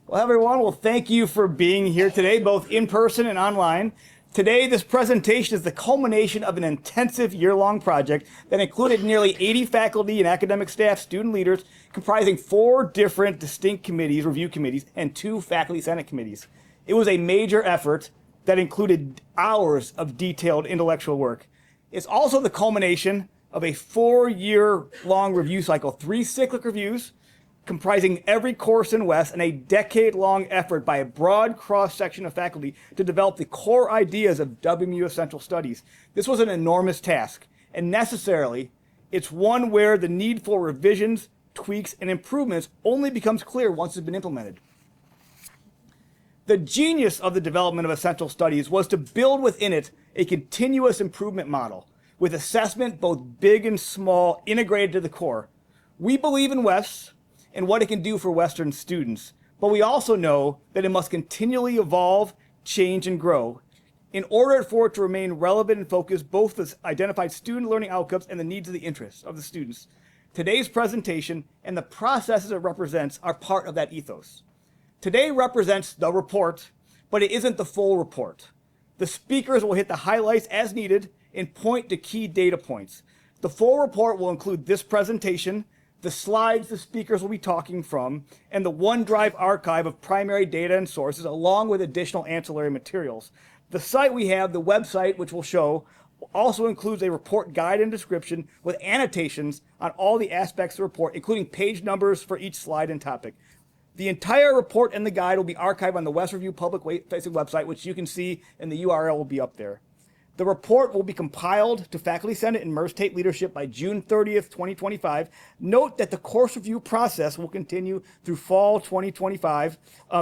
Well, everyone, thank you for being here today, both in person and online. Today, this presentation is the culmination of an intensive year-long project that included nearly 80 faculty and academic staff, student leaders, comprising 4 different distinct committees, review committees, and 2 faculty senate committees. It was a major effort that included hours of detailed intellectual work. It's also the culmination of a 4-year-long review cycle, 3 cyclic reviews, comprising every course in WES, and a decade-long effort by a broad cross-section of faculty to develop the core ideas of WMU Essential Studies. This was an enormous task, and necessarily, it's one where the need for revisions, tweaks, and improvements only becomes clear once it's been implemented. The genius of the development of Essential Studies was to build within it a continuous improvement model, with assessment both big and small integrated to the core. We believe in WES and what it can do for Western students, but we also know that it must continually evolve, change, and grow in order for it to remain relevant and focused both the identified student learning outcomes and the needs of the interests of the students. Today's presentation and the processes it represents are part of that ethos. Today represents the report, but it isn't the full report. The speakers will hit the highlights as needed and point to key data points. The full report will include this presentation, the slides the speakers will be talking from, and the OneDrive archive of primary data and sources, along with additional ancillary materials. The site we have, the website, which we'll show, also includes a report guide and description with annotations on all the aspects of the report, including page numbers for each slide and topic. The entire report and the guide will be archived on the West Review public-facing website, which you can see, and the URL will be up there. The report will be compiled to Faculty Senate and MERS Tape leadership by June 30th, 2025. Note that the course review process will continue through fall 2025,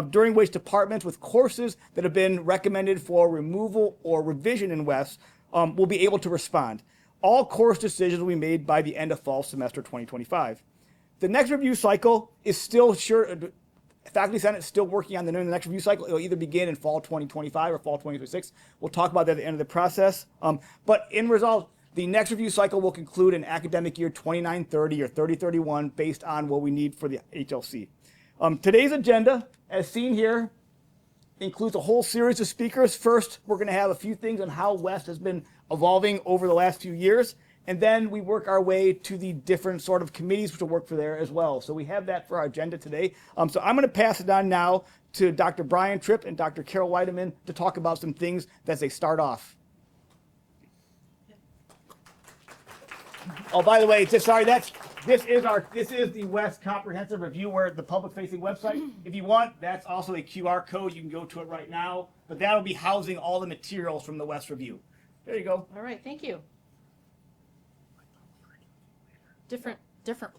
during which departments with courses that have been recommended for removal or revision in WES will be able to respond. All course decisions will be made by the end of fall semester 2025. The next review cycle is still Faculty Senate is still working on the next review cycle. It'll either begin in fall 2025 or fall 2026. We'll talk about that at the end of the process. But in result, the next review cycle will conclude in academic year 29-30 or 30-31 based on what we need for the HLC. Today's agenda, as seen here, includes a whole series of speakers. First, we're going to have a few things on how WES has been evolving over the last few years. And then we work our way to the different sort of committees which will work for there as well. So we have that for our agenda today. So I'm going to pass it on now to Dr. Brian Tripp and Dr. Carol Weideman to talk about some things as they start off. Oh, by the way, this is the WES Comprehensive Review, where the public-facing website. If you want, that's also a QR code. You can go to it right now. But that'll be housing all the materials from the WES Review. There you go. All right, thank you. Different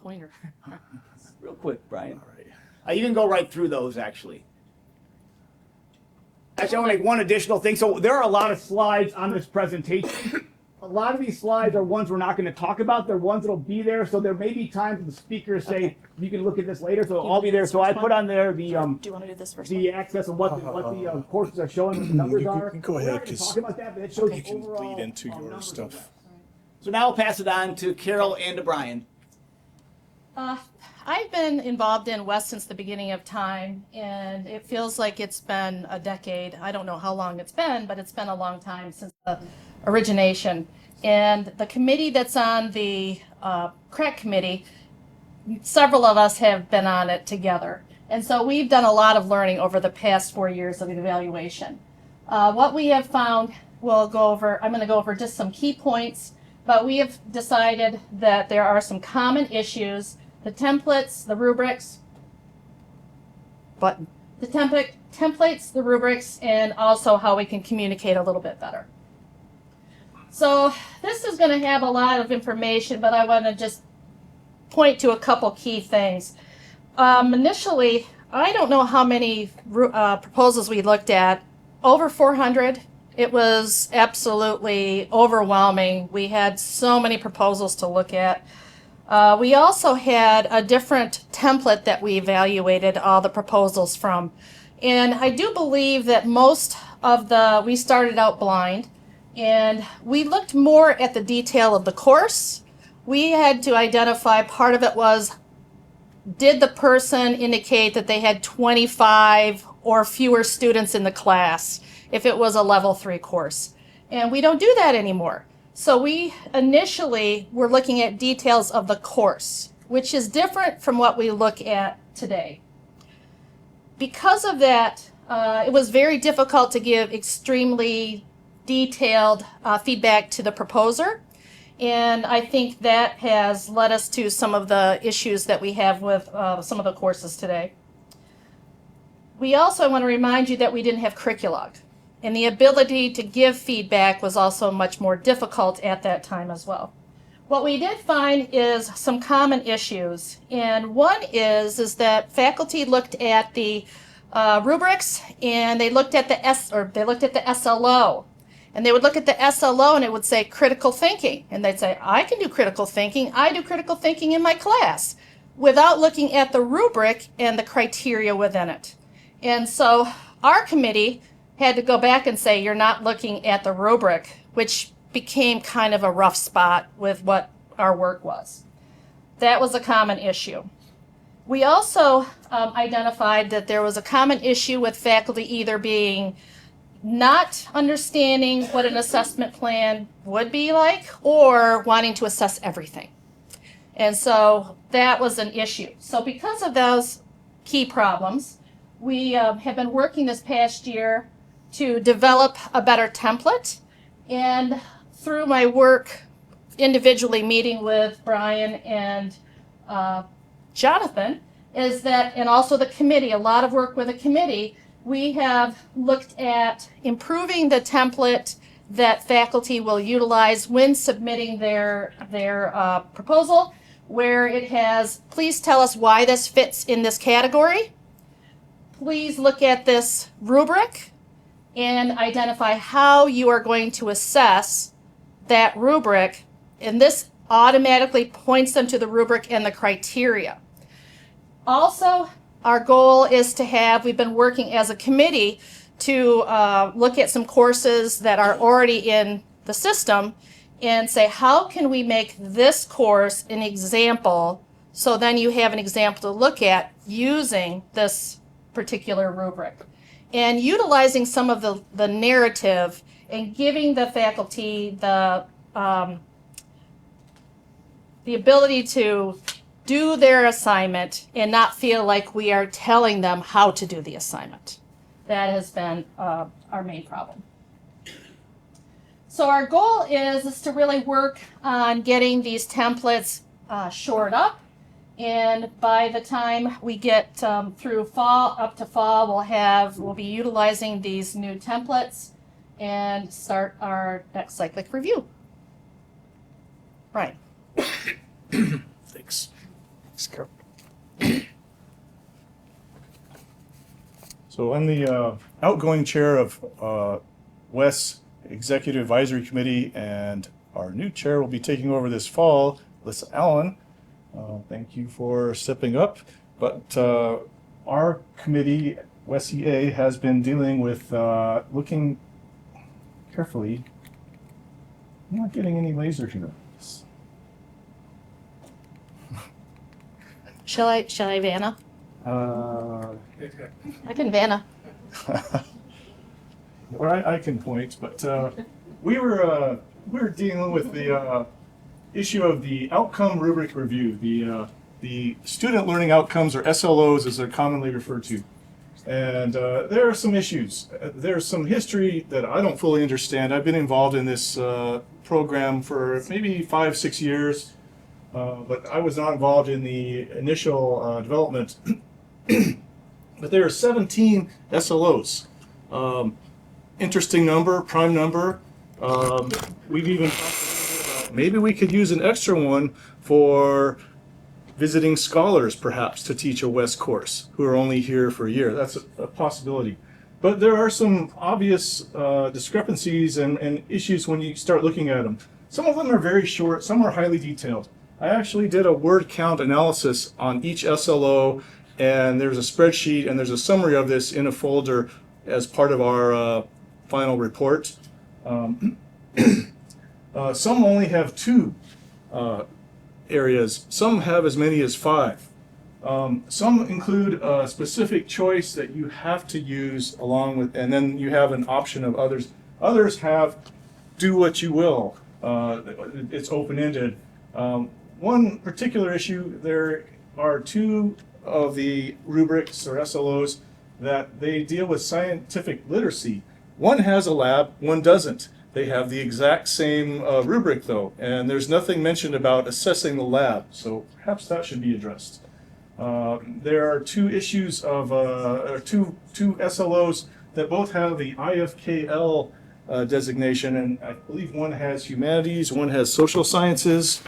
pointer. Real quick, Brian. All right. You can go right through those, actually. Actually, I want to make one additional thing. So there are a lot of slides on this presentation. A lot of these slides are ones we're not going to talk about. They're ones that'll be there. So there may be times when the speakers say, you can look at this later. So it'll all be there. So I put on there the do you want to do this first? The access and what the courses are showing, what the numbers are. Go ahead, because talk about that, but it shows you can overall, lead into your stuff. So now I'll pass it on to Carol and to Brian. I've been involved in WES since the beginning of time, and it feels like it's been a decade. I don't know how long it's been, but it's been a long time since the origination. And the committee that's on the CREC committee, several of us have been on it together. And so we've done a lot of learning over the past 4 years of evaluation. What we have found, I'm going to go over just some key points, but we have decided that there are some common issues. The templates, the rubrics, templates, the rubrics, and also how we can communicate a little bit better. So this is going to have a lot of information, but I want to just point to a couple key things. Initially, I don't know how many proposals we looked at. Over 400. It was absolutely overwhelming. We had so many proposals to look at. We also had a different template that we evaluated all the proposals from. And I do believe that most of we started out blind, and we looked more at the detail of the course. We had to identify, part of it was did the person indicate that they had 25 or fewer students in the class if it was a level 3 course? And we don't do that anymore. So we initially were looking at details of the course, which is different from what we look at today. Because of that, it was very difficult to give extremely detailed feedback to the proposer. And I think that has led us to some of the issues that we have with some of the courses today. We also want to remind you that we didn't have curriculum, and the ability to give feedback was also much more difficult at that time as well. What we did find is some common issues, and one is that faculty looked at the rubrics and they looked at the SLO. And they would look at the SLO and it would say critical thinking. And they'd say, I can do critical thinking. I do critical thinking in my class, without looking at the rubric and the criteria within it. And so our committee had to go back and say, you're not looking at the rubric, which became kind of a rough spot with what our work was. That was a common issue. We also identified that there was a common issue with faculty either being not understanding what an assessment plan would be like or wanting to assess everything. And so that was an issue. So because of those key problems, we have been working this past year to develop a better template. And through my work individually meeting with Brian and Jonathan, and also the committee, a lot of work with the committee, we have looked at improving the template that faculty will utilize when submitting their proposal, where it has, please tell us why this fits in this category. Please look at this rubric and identify how you are going to assess that rubric. And this automatically points them to the rubric and the criteria. Also, our goal is to have, we've been working as a committee to look at some courses that are already in the system and say, how can we make this course an example, so then you have an example to look at using this particular rubric. And utilizing some of the narrative and giving the faculty the ability to do their assignment and not feel like we are telling them how to do the assignment. That has been our main problem. So our goal is to really work on getting these templates shored up. And by the time we get through fall, up to fall, we'll be utilizing these new templates and start our next cyclic review. Right. Thanks. Carol. So I'm the outgoing chair of WES Executive Advisory Committee, and our new chair will be taking over this fall, Alyssa Allen. Thank you for stepping up. But our committee, WES EA, has been dealing with looking carefully. I'm not getting any laser here. Shall I Vanna? I can Vanna. Or I can point, but we were dealing with the issue of the outcome rubric review, the student learning outcomes, or SLOs as they're commonly referred to. And there are some issues. There's some history that I don't fully understand. I've been involved in this program for maybe 5-6 years. But I was not involved in the initial development. But there are 17 SLOs. Interesting number, prime number. We've even talked a little bit about maybe we could use an extra one for visiting scholars, perhaps, to teach a WES course who are only here for a year. That's a possibility. But there are some obvious discrepancies and issues when you start looking at them. Some of them are very short, some are highly detailed. I actually did a word count analysis on each SLO, and there's a spreadsheet and there's a summary of this in a folder as part of our final report. Some only have 2 areas. Some have as many as 5. Some include a specific choice that you have to use along with, and then you have an option of others. Others have do what you will. It's open-ended. One particular issue, there are two of the rubrics or SLOs that they deal with scientific literacy. One has a lab, one doesn't. They have the exact same rubric though, and there's nothing mentioned about assessing the lab, so perhaps that should be addressed. There are two issues of, or two SLOs that both have the IFKL designation, and I believe one has humanities, one has social sciences.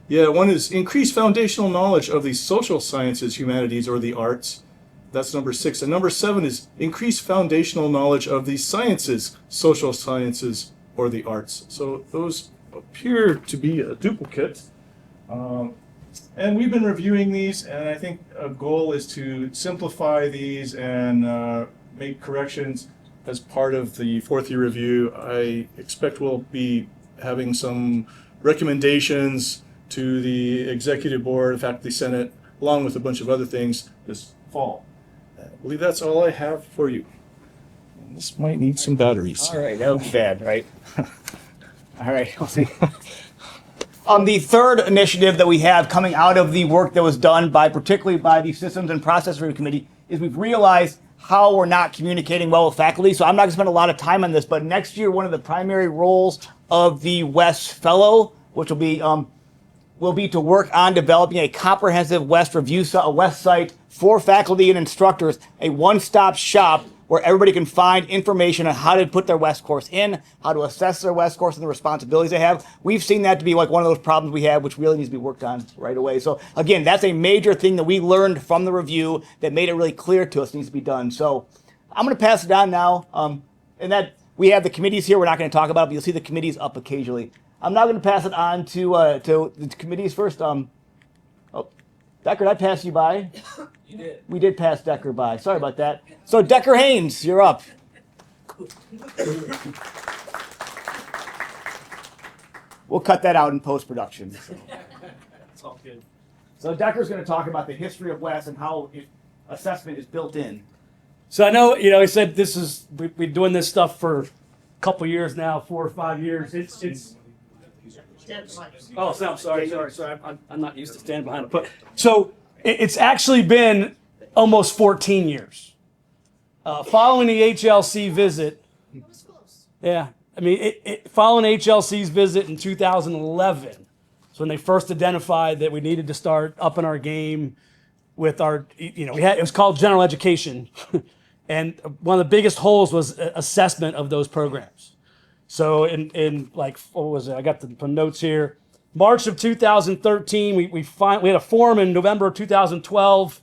Yeah, one is increased foundational knowledge of the social sciences, humanities, or the arts. That's number 6. And number 7 is increased foundational knowledge of the sciences, social sciences, or the arts. So those appear to be a duplicate. And we've been reviewing these, and I think a goal is to simplify these and make corrections as part of the 4th year review. I expect we'll be having some recommendations to the executive board, faculty senate, along with a bunch of other things this fall. I believe that's all I have for you. And this might need some batteries. All right, that looks bad, right? All right, we'll see. The third initiative that we have coming out of the work that was done particularly by the Systems and Process Review Committee is we've realized how we're not communicating well with faculty. So I'm not going to spend a lot of time on this, but next year one of the primary roles of the WES Fellow, which will be to work on developing a comprehensive WES site for faculty and instructors, a one-stop shop where everybody can find information on how to put their WES course in, how to assess their WES course and the responsibilities they have. We've seen that to be like one of those problems we have, which really needs to be worked on right away. So again, that's a major thing that we learned from the review that made it really clear to us needs to be done. So I'm going to pass it on now. And that we have the committees here. We're not going to talk about it, but you'll see the committees up occasionally. I'm now going to pass it on to the committees first. Decker, did I pass you by? You did. We did pass Decker by. Sorry about that. So Decker Haynes, you're up. We'll cut that out in post-production. It's all good. So Decker's going to talk about the history of WES and how assessment is built in. So I know, he said we've been doing this stuff for a couple years now, 4 or 5 years. It's. Oh, so I'm sorry. I'm not used to standing behind a put. So it's actually been almost 14 years. Following the HLC visit. Yeah, I mean, following HLC's visit in 2011, so when they first identified that we needed to start upping our game with our, it was called general education, and one of the biggest holes was assessment of those programs. So in like, what was it? I got the notes here. March of 2013, we had a forum in November of 2012.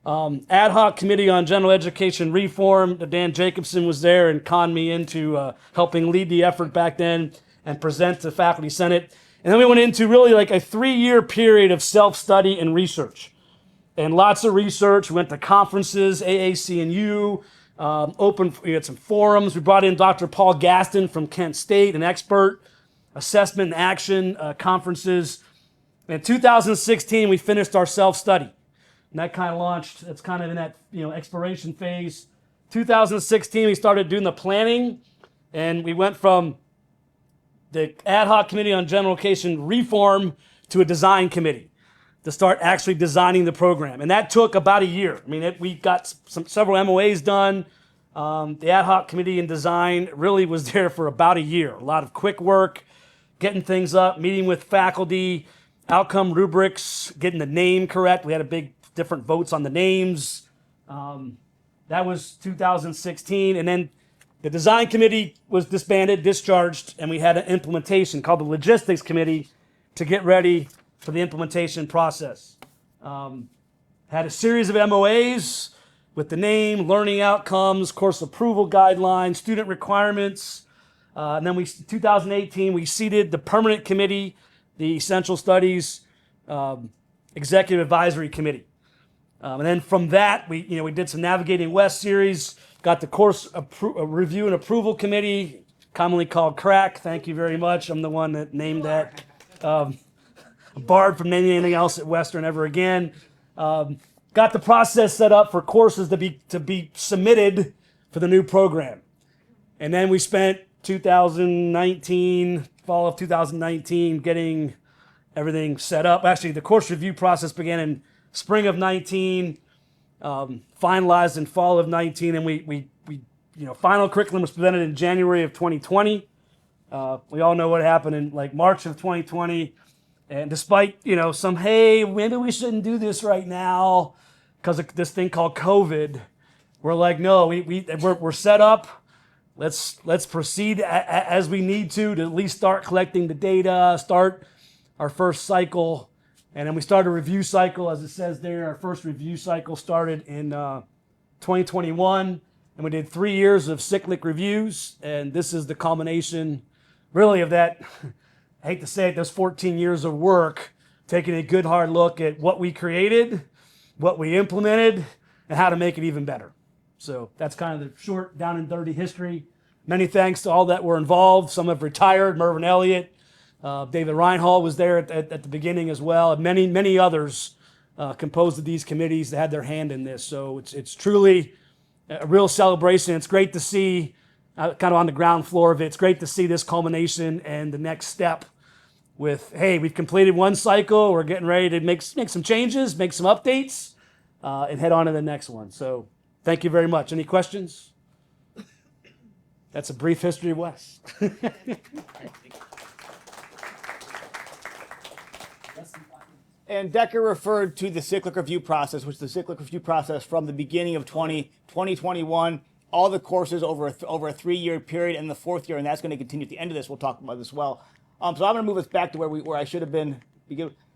Ad hoc committee on general education reform. Dan Jacobson was there and conned me into helping lead the effort back then and present to faculty senate. And then we went into really like a 3-year period of self-study and research. And lots of research. We went to conferences, AAC&U, we had some forums. We brought in Dr. Paul Gaston from Kent State, an expert, assessment and action conferences. In 2016, we finished our self-study. And that kind of launched, it's kind of in that exploration phase. 2016, we started doing the planning, and we went from the ad hoc committee on general education reform to a design committee to start actually designing the program. And that took about a year. I mean, we got several MOAs done. The ad hoc committee in design really was there for about a year. A lot of quick work, getting things up, meeting with faculty, outcome rubrics, getting the name correct. We had different votes on the names. That was 2016. And then the design committee was disbanded, discharged, and we had an implementation called the logistics committee to get ready for the implementation process. Had a series of MOAs with the name, learning outcomes, course approval guidelines, student requirements. And then 2018, we seated the permanent committee, the Essential Studies Executive Advisory Committee. And then from that, we did some Navigating West series, got the course review and approval committee, commonly called CRAC. Thank you very much. I'm the one that named that. barred from naming anything else at Western ever again. Got the process set up for courses to be submitted for the new program. And then we spent 2019, fall of 2019, getting everything set up. Actually, the course review process began in spring of 19, finalized in fall of 19, and we final curriculum was presented in January of 2020. We all know what happened in like March of 2020. And despite, some, hey, maybe we shouldn't do this right now because of this thing called COVID, we're like, no, we're set up. Let's proceed as we need to at least start collecting the data, start our first cycle. And then we started a review cycle, as it says there. Our first review cycle started in 2021, and we did 3 years of cyclic reviews. And this is the culmination, really, of that. I hate to say it, those 14 years of work, taking a good hard look at what we created, what we implemented, and how to make it even better. So that's kind of the short, down and dirty history. Many thanks to all that were involved. Some have retired. Mervyn Elliott, David Reinhold was there at the beginning as well. And many others composed of these committees that had their hand in this. So it's truly a real celebration. It's great to see, kind of on the ground floor of it, it's great to see this culmination and the next step with, hey, we've completed one cycle. We're getting ready to make some changes, make some updates, and head on to the next one. So thank you very much. Any questions? That's a brief history of Wes. And Decker referred to the cyclic review process, which is the cyclic review process from the beginning of 2021, all the courses over a 3-year period, and the 4th year, and that's going to continue at the end of this. We'll talk about this as well. So I'm going to move us back to where I should have been.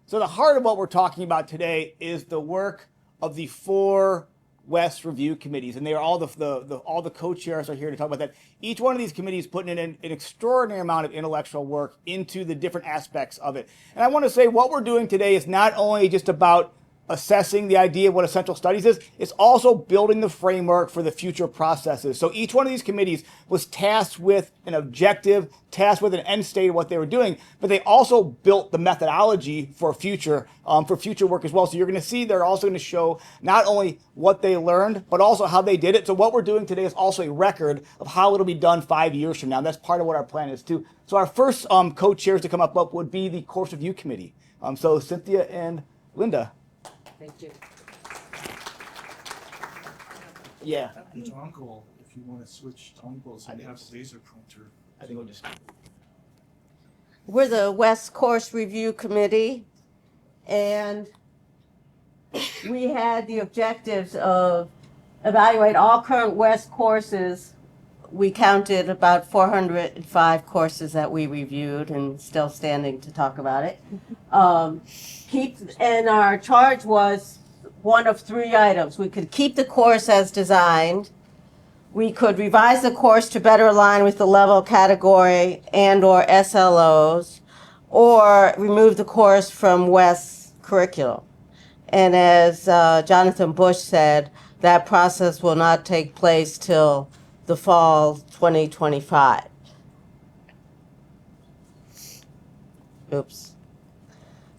So the heart of what we're talking about today is the work of the 4 West review committees, and they are all the co-chairs are here to talk about that. Each one of these committees putting in an extraordinary amount of intellectual work into the different aspects of it. And I want to say what we're doing today is not only just about assessing the idea of what essential studies is, it's also building the framework for the future processes. So each one of these committees was tasked with an objective, tasked with an end state of what they were doing, but they also built the methodology for future work as well. So you're going to see they're also going to show not only what they learned, but also how they did it. So what we're doing today is also a record of how it'll be done 5 years from now. That's part of what our plan is too. So our first co-chairs to come up would be the course review committee. So Cynthia and Linda. Thank you. Yeah. Uncle, if you want to switch to uncles, I have a laser printer. I think we'll just. We're the West Course Review Committee, and we had the objectives of evaluate all current West courses. We counted about 405 courses that we reviewed, and still standing to talk about it. And our charge was one of 3 items. We could keep the course as designed. We could revise the course to better align with the level category and/or SLOs, or remove the course from West's curriculum. And as Jonathan Bush said, that process will not take place till the fall 2025. Oops.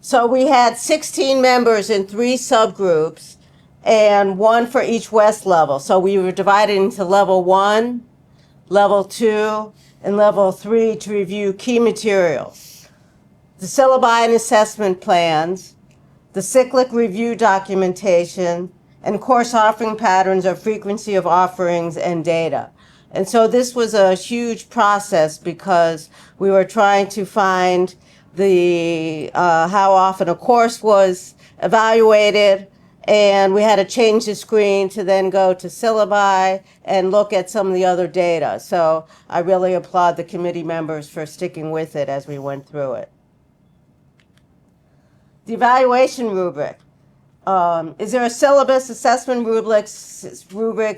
So we had 16 members in 3 subgroups and 1 for each West level. So we were divided into level 1, level 2, and level 3 to review key materials, the syllabi and assessment plans, the cyclic review documentation, and course offering patterns or frequency of offerings and data. And so this was a huge process because we were trying to find the how often a course was evaluated, and we had to change the screen to then go to syllabi and look at some of the other data. So I really applaud the committee members for sticking with it as we went through it. The evaluation rubric. Is there a syllabus, assessment rubric,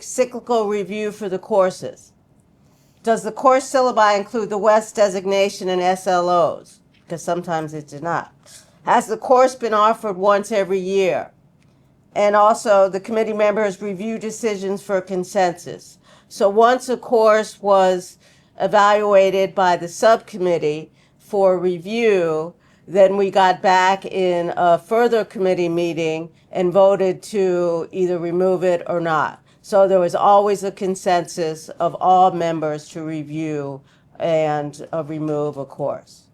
cyclical review for the courses? Does the course syllabi include the West designation and SLOs? Because sometimes it did not. Has the course been offered once every year? And also, the committee members review decisions for consensus. So once a course was evaluated by the subcommittee for review, Then we got back in a further committee meeting and voted to either remove it or not. So there was always a consensus of all members to review and remove a course.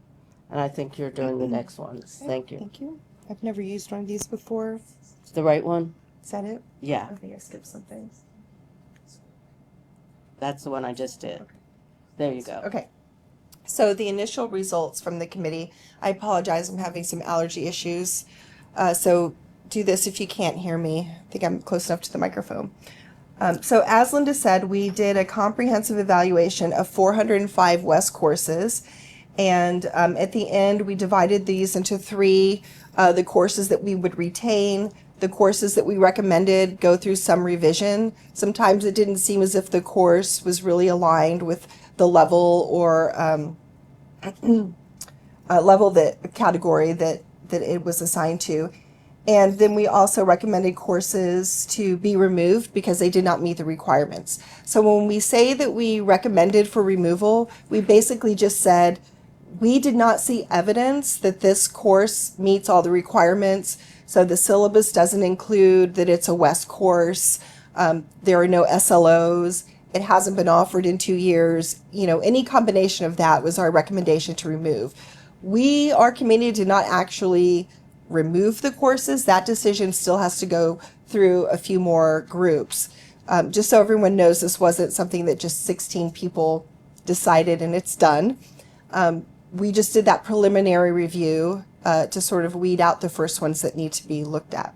And I think you're doing the next ones. Okay, Thank you. Thank you. I've never used one of these before. The right one? Is that it? Yeah, I think I skipped some things. that's the one I just did. There you go. Okay. So the initial results from the committee, I apologize, I'm having some allergy issues. So do this if you can't hear me. I think I'm close enough to the microphone. So as Linda said, we did a comprehensive evaluation of 405 West courses. And at the end, we divided these into three, the courses that we would retain, the courses that we recommended go through some revision. Sometimes it didn't seem as if the course was really aligned with the level or category that it was assigned to. And then we also recommended courses to be removed because they did not meet the requirements. So when we say that we recommended for removal, we basically just said, we did not see evidence that this course meets all the requirements. So the syllabus doesn't include that it's a West course. There are no SLOs. It hasn't been offered in 2 years. You know, any combination of that was our recommendation to remove. Our committee did not actually remove the courses. That decision still has to go through a few more groups. Just so everyone knows, this wasn't something that just 16 people decided and it's done. We just did that preliminary review to sort of weed out the first ones that need to be looked at.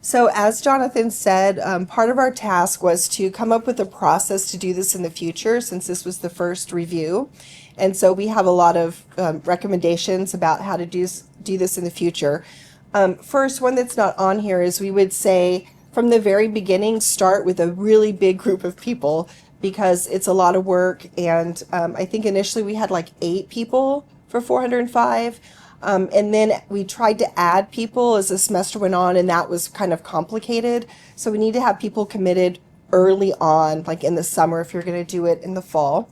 So as Jonathan said, part of our task was to come up with a process to do this in the future, since this was the first review. And so we have a lot of recommendations about how to do this in the future. First, one that's not on here is we would say from the very beginning, start with a really big group of people because it's a lot of work. And I think initially we had like 8 people for 405. And then we tried to add people as the semester went on, and that was kind of complicated. So we need to have people committed early on, like in the summer if you're going to do it in the fall.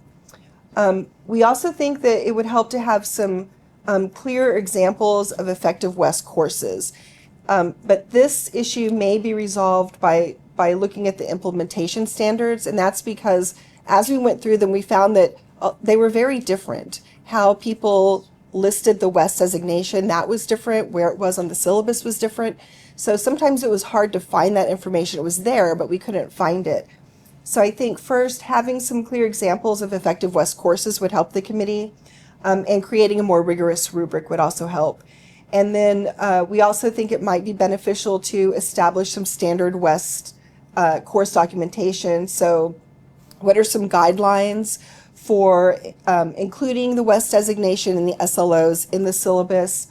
We also think that it would help to have some clear examples of effective West courses. But this issue may be resolved by looking at the implementation standards, and that's because as we went through them, we found that they were very different. How people listed the West designation, that was different. Where it was on the syllabus was different. So sometimes it was hard to find that information. It was there, but we couldn't find it. So I think first, having some clear examples of effective West courses would help the committee, and creating a more rigorous rubric would also help. And then we also think it might be beneficial to establish some standard West course documentation. So what are some guidelines for including the West designation and the SLOs in the syllabus?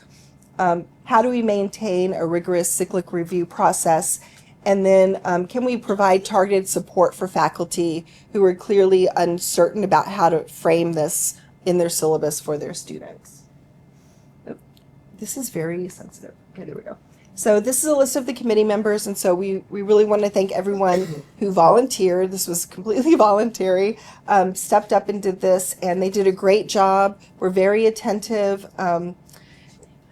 How do we maintain a rigorous cyclic review process? And then can we provide targeted support for faculty who are clearly uncertain about how to frame this in their syllabus for their students? This is very sensitive. Okay, there we go. So this is a list of the committee members, and so we really want to thank everyone who volunteered. This was completely voluntary, stepped up and did this, and they did a great job. We're very attentive,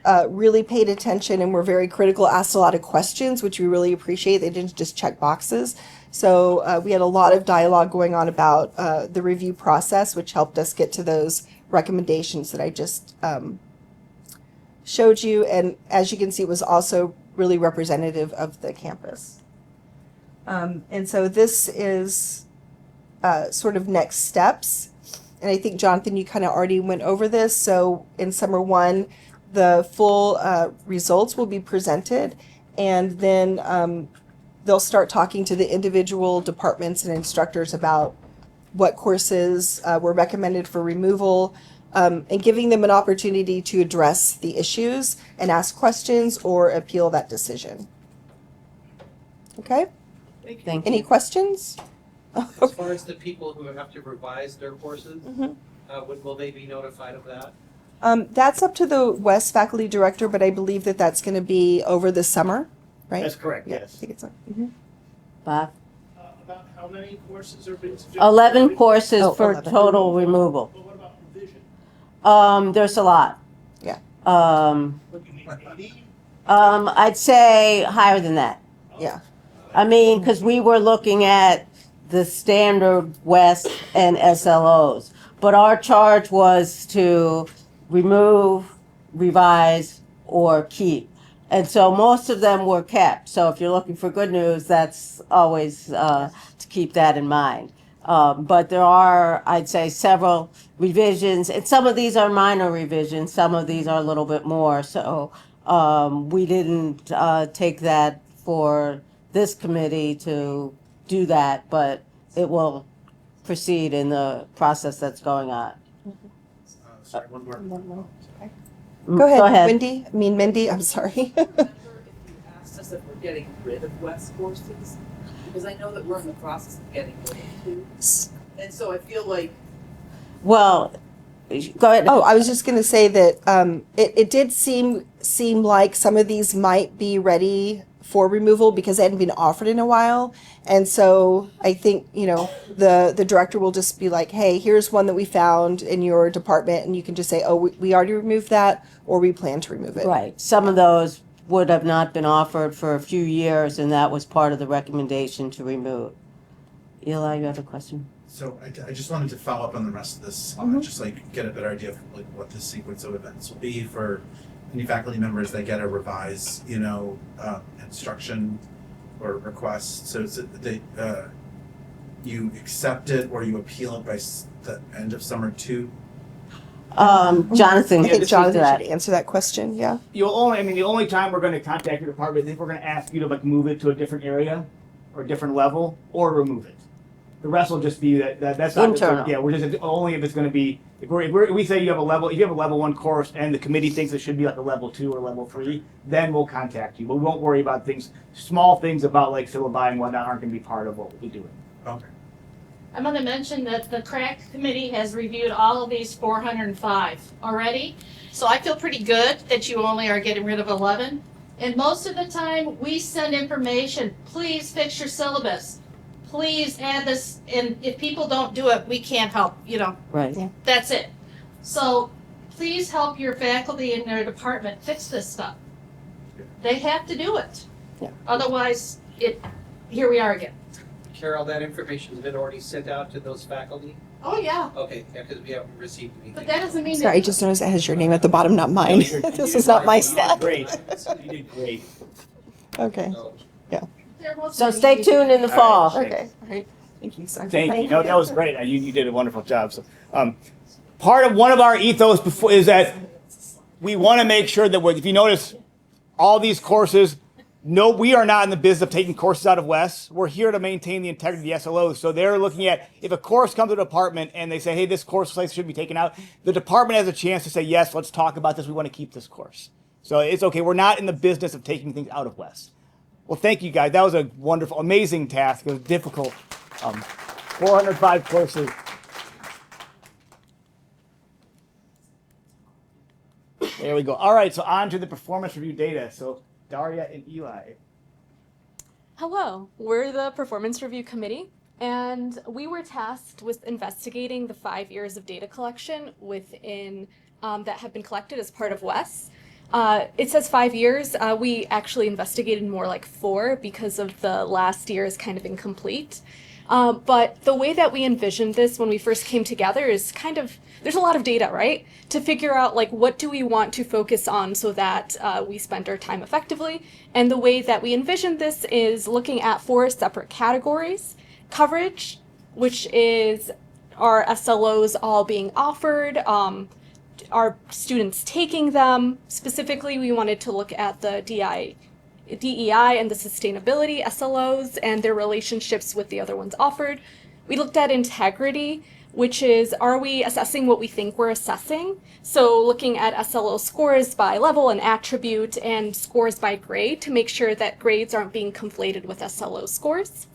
really paid attention, and were very critical, asked a lot of questions, which we really appreciate. They didn't just check boxes. So we had a lot of dialogue going on about the review process, which helped us get to those recommendations that I just showed you, and as you can see, it was also really representative of the campus. And so this is sort of next steps. And I think, Jonathan, you kind of already went over this. So in summer 1, the full results will be presented, and then they'll start talking to the individual departments and instructors about what courses were recommended for removal, and giving them an opportunity to address the issues and ask questions or appeal that decision. Okay? Thank Any you. questions? As far as the people who have to revise their courses, will they be notified of that? That's up to the West faculty director, but I believe that that's going to be over the summer, right? That's correct, Yeah, yes. I think it's Bob? About how many courses are being suggested? 11 courses Oh, for 11. total removal. But what about revision? There's a lot. Yeah. I'd say higher than that. Yeah. I mean, because we were looking at the standard West and SLOs, but our charge was to remove, revise, or keep. And so most of them were kept. So if you're looking for good news, that's always to keep that in mind. But there are, I'd say, several revisions, and some of these are minor revisions, some of these are a little bit more. So we didn't take that for this committee to do that, but it will proceed in the process that's going on. Sorry, one more. Go ahead, Go ahead. Wendy. I mean, Mindy. I'm sorry. Asked us if we're getting rid of West courses, because I know that we're in the process of getting rid of two. And so I feel like Well, go ahead. Oh, I was just going to say that it did seem like some of these might be ready for removal because they hadn't been offered in a while. And so I think, the director will just be like, hey, here's one that we found in your department. And you can just say, oh, we already removed that, or we plan to remove it. Right. Some of those would have not been offered for a few years, and that was part of the recommendation to remove. Eli, you have a question? So I just wanted to follow up on the rest of this, just like get a better idea of like what the sequence of events will be for any faculty members that get a revised, instruction or request. So is it they you accept it or you appeal it by the end of summer 2? Jonathan, I can think speak to Jonathan that. should answer that question. Yeah. The only time we're going to contact your department is if we're going to ask you to like move it to a different area or a different level or remove it. The rest will just be that's not Internal. Yeah, we're just only if it's going to be if we say you have a level, if you have a level 1 course and the committee thinks it should be like a level 2 or level 3, then we'll contact you. But we won't worry about small things about like syllabi and whatnot aren't going to be part of what we'll be doing. Okay. I'm going to mention that the crack committee has reviewed all of these 405 already. So I feel pretty good that you only are getting rid of 11. And most of the time we send information, please fix your syllabus. Please add this, and if people don't do it, we can't help, Right. that's it. So please help your faculty in their department fix this stuff. They have to do it. Yeah. Otherwise, here we are again. Carol, that information's been already sent out to those faculty? Oh, yeah, Okay, yeah, because we haven't received anything. but that doesn't mean Sorry, I that, just noticed it has your name at the bottom, not mine. This is not my staff. Great. You did great. Okay. So, they're mostly So stay easy. tuned in the fall. Okay. All right. Thank you. Sorry. Thank you. No, that was great. You did a wonderful job. So, part of one of our ethos is that we want to make sure that if you notice, all these courses. No, we are not in the business of taking courses out of Wes. We're here to maintain the integrity of the SLOs. So they're looking at if a course comes to the department and they say, hey, this course should be taken out, the department has a chance to say, yes, let's talk about this. We want to keep this course. So it's okay. We're not in the business of taking things out of Wes. Well, thank you guys. That was a wonderful, amazing task. It was difficult. 405 courses. There we go. All right, so on to the performance review data. So Daria and Eli. Hello, we're the Performance Review Committee, and we were tasked with investigating the 5 years of data collection within that have been collected as part of WES. It says 5 years. We actually investigated more like 4 because of the last year is kind of incomplete. But the way that we envisioned this when we first came together is there's a lot of data, right? To figure out like what do we want to focus on so that we spend our time effectively. And the way that we envisioned this is looking at 4 separate categories. Coverage, which is our SLOs all being offered, are students taking them. Specifically, we wanted to look at the DEI and the sustainability SLOs and their relationships with the other ones offered. We looked at integrity, which is, are we assessing what we think we're assessing? So looking at SLO scores by level and attribute and scores by grade to make sure that grades aren't being conflated with SLO scores.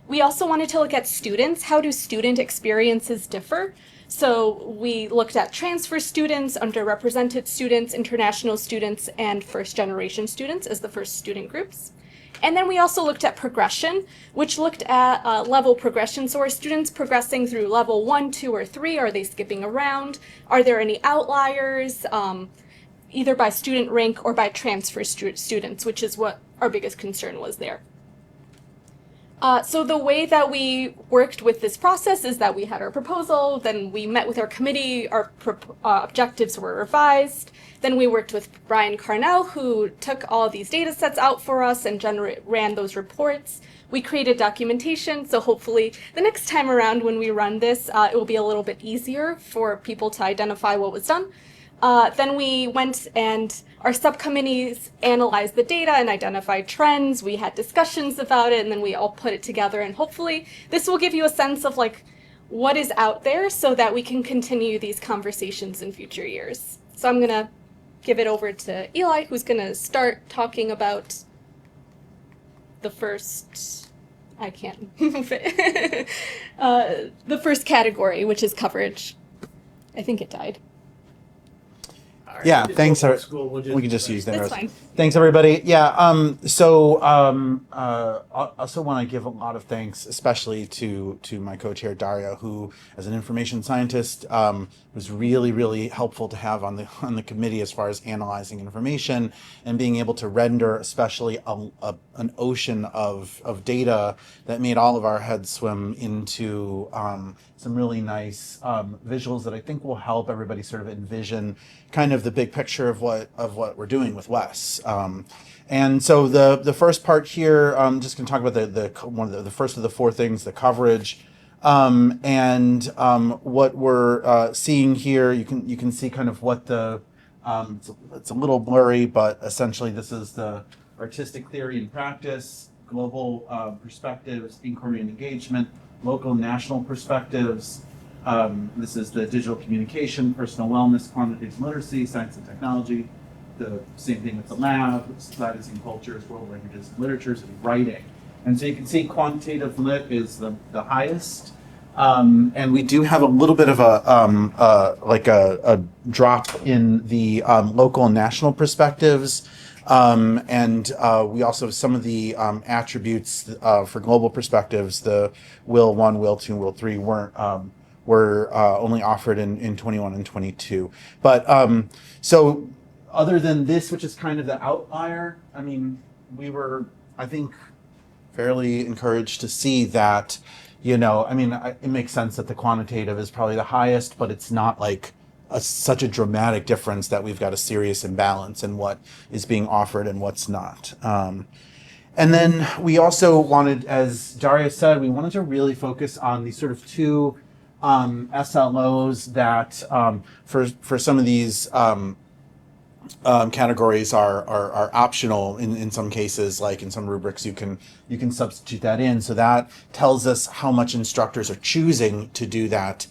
We also wanted to look at students. How do student experiences differ? So we looked at transfer students, underrepresented students, international students, and first-generation students as the first student groups. And then we also looked at progression, which looked at level progression. So are students progressing through level 1, 2, or 3? Are they skipping around? Are there any outliers, either by student rank or by transfer students, which is what our biggest concern was there. So the way that we worked with this process is that we had our proposal, then we met with our committee, our objectives were revised, then we worked with Brian Carnell, who took all these data sets out for us and ran those reports. We created documentation, so hopefully the next time around when we run this, it will be a little bit easier for people to identify what was done. Then we went and our subcommittees analyzed the data and identified trends. We had discussions about it, and then we all put it together. And hopefully this will give you a sense of like what is out there so that we can continue these conversations in future years. So I'm going to give it over to Eli, who's going to start talking about the first, I can't move it, the first category, which is coverage. I think it died. Yeah, thanks. We can just use that. Thanks, everybody. Yeah. I also want to give a lot of thanks, especially to my co-chair Daria, who, as an information scientist, was really helpful to have on the committee as far as analyzing information and being able to render, especially an ocean of data that made all of our heads swim into some really nice visuals that I think will help everybody sort of envision kind of the big picture of what we're doing with WES. And so the first part here, I'm just going to talk about the first of the four things, the coverage. What we're seeing here, you can see kind of what the it's a little blurry, but essentially this is the artistic theory and practice, global perspectives, inquiry and engagement, local and national perspectives. This is the digital communication, personal wellness, quantitative literacy, science and technology. The same thing with the lab, societies and cultures, world languages and literatures, and writing. And so you can see quantitative lit is the highest. And we do have a little bit of a drop in the local and national perspectives. We also have some of the attributes for global perspectives. The Will 1, Will 2, Will 3 were only offered in 21 and 22. But so other than this, which is kind of the outlier, I mean, we were, I think, fairly encouraged to see that, it makes sense that the quantitative is probably the highest, but it's not like such a dramatic difference that we've got a serious imbalance in what is being offered and what's not. And then we also wanted, as Daria said, we wanted to really focus on these sort of two SLOs that for some of these categories are optional in some cases, like in some rubrics you can substitute that in. So that tells us how much instructors are choosing to do that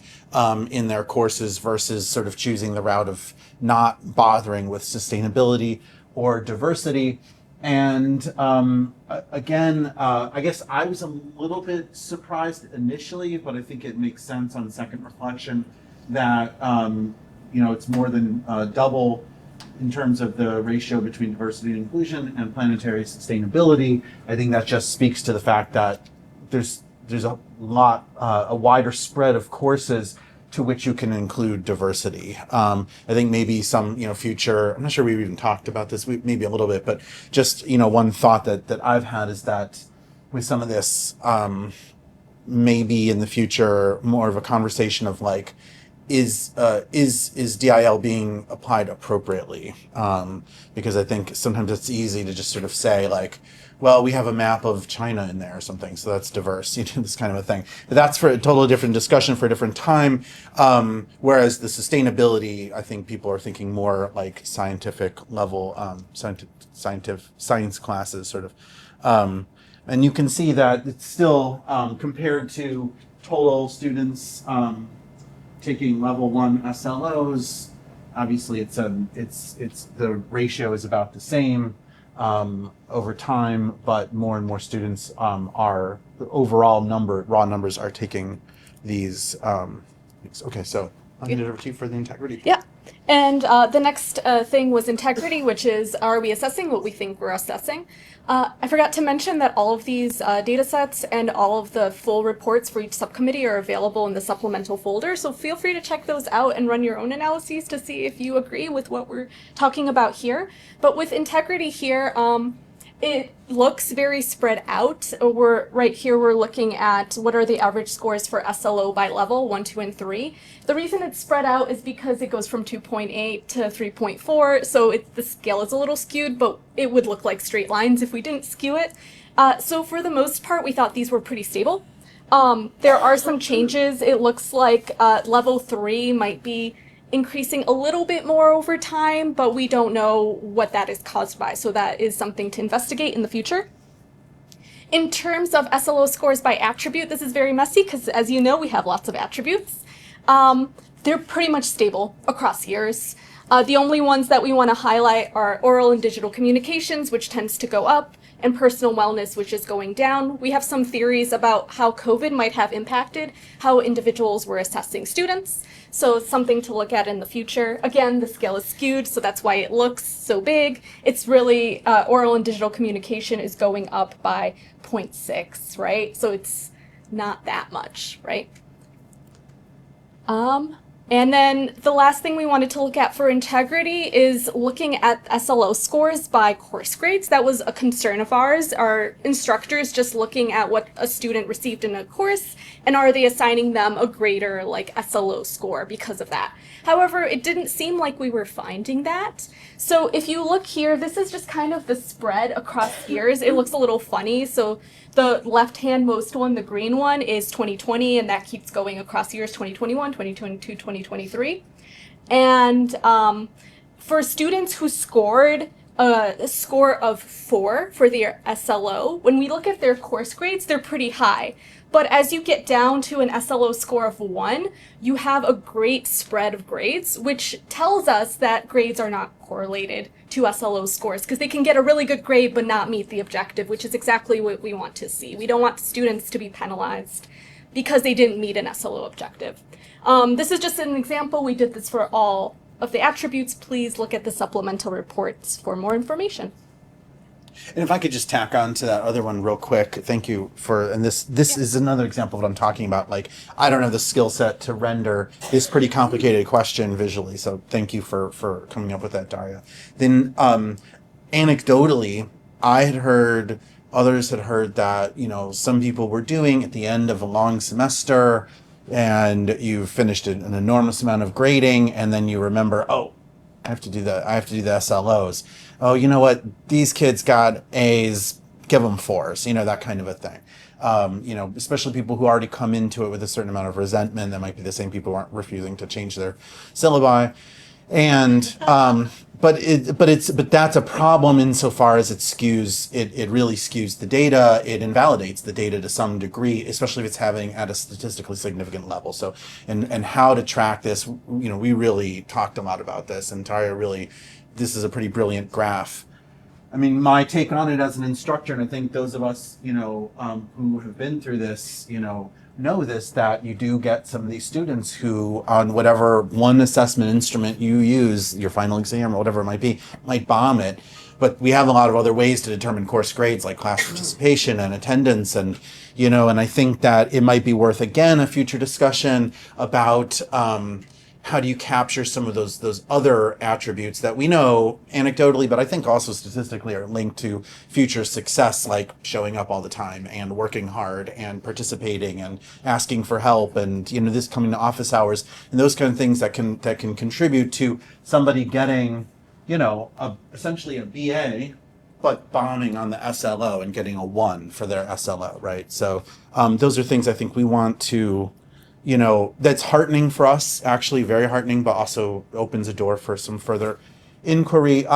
in their courses versus sort of choosing the route of not bothering with sustainability or diversity. And again, I guess I was a little bit surprised initially, but I think it makes sense on second reflection that it's more than double in terms of the ratio between diversity and inclusion and planetary sustainability. I think that just speaks to the fact that there's a wider spread of courses to which you can include diversity. I think maybe some, future, I'm not sure we've even talked about this, maybe a little bit, but just, one thought that I've had is that with some of this, maybe in the future, more of a conversation of like, is DIL being applied appropriately? Because I think sometimes it's easy to just sort of say like, well, we have a map of China in there or something, so that's diverse, this kind of a thing. But that's for a totally different discussion for a different time. Whereas the sustainability, I think people are thinking more like scientific level, science classes sort of. And you can see that it's still, compared to total students taking level 1 SLOs, obviously it's the ratio is about the same over time, but more and more students the overall raw numbers are taking these. Okay, so I'll hand it over to you for the integrity. Yeah. And the next thing was integrity, which is, are we assessing what we think we're assessing? I forgot to mention that all of these data sets and all of the full reports for each subcommittee are available in the supplemental folder, so feel free to check those out and run your own analyses to see if you agree with what we're talking about here. But with integrity here, it looks very spread out. Right here we're looking at what are the average scores for SLO by level, 1, 2, and 3. The reason it's spread out is because it goes from 2.8 to 3.4, so the scale is a little skewed, but it would look like straight lines if we didn't skew it. So for the most part, we thought these were pretty stable. There are some changes. It looks like level 3 might be increasing a little bit more over time, but we don't know what that is caused by, so that is something to investigate in the future. In terms of SLO scores by attribute, this is very messy because, as you know, we have lots of attributes. They're pretty much stable across years. The only ones that we want to highlight are oral and digital communications, which tends to go up, and personal wellness, which is going down. We have some theories about how COVID might have impacted how individuals were assessing students. So it's something to look at in the future. Again, the scale is skewed, so that's why it looks so big. It's really, oral and digital communication is going up by 0.6, right? So it's not that much, right? And then the last thing we wanted to look at for integrity is looking at SLO scores by course grades. That was a concern of ours. Our instructors just looking at what a student received in a course, and are they assigning them a greater like SLO score because of that. However, it didn't seem like we were finding that. So if you look here, this is just kind of the spread across years. It looks a little funny. So the left-hand most one, the green one, is 2020, and that keeps going across years 2021, 2022, 2023. And for students who scored a score of 4 for their SLO, when we look at their course grades, they're pretty high. But as you get down to an SLO score of 1, you have a great spread of grades, which tells us that grades are not correlated to SLO scores, because they can get a really good grade but not meet the objective, which is exactly what we want to see. We don't want students to be penalized because they didn't meet an SLO objective. This is just an example. We did this for all of the attributes. Please look at the supplemental reports for more information. And if I could just tack on to that other one real quick, thank you for, and this is another example of what I'm talking about. Like, I don't have the skill set to render this pretty complicated question visually, so thank you for coming up with that, Daria. Then, anecdotally, I had heard, others had heard that, some people were doing at the end of a long semester, and you finished an enormous amount of grading, and then you remember, oh, I have to do the SLOs. Oh, you know what? These kids got A's, give them 4s, that kind of a thing. Especially people who already come into it with a certain amount of resentment. That might be the same people who aren't refusing to change their syllabi. And, but that's a problem insofar as it really skews the data. It invalidates the data to some degree, especially if it's having at a statistically significant level. So, and how to track this, we really talked a lot about this, and Taria this is a pretty brilliant graph. I mean, my take on it as an instructor, and I think those of us, who have been through this, know this, that you do get some of these students who, on whatever one assessment instrument you use, your final exam or whatever it might be, might bomb it. But we have a lot of other ways to determine course grades, like class participation and attendance, and I think that it might be worth, again, a future discussion about how do you capture some of those other attributes that we know anecdotally, but I think also statistically are linked to future success, like showing up all the time and working hard and participating and asking for help, and this coming to office hours and those kind of things that can contribute to somebody getting essentially a BA but bombing on the SLO and getting a 1 for their SLO, right? So those are things I think we want to that's heartening for us, actually very heartening, but also opens a door for some further inquiry.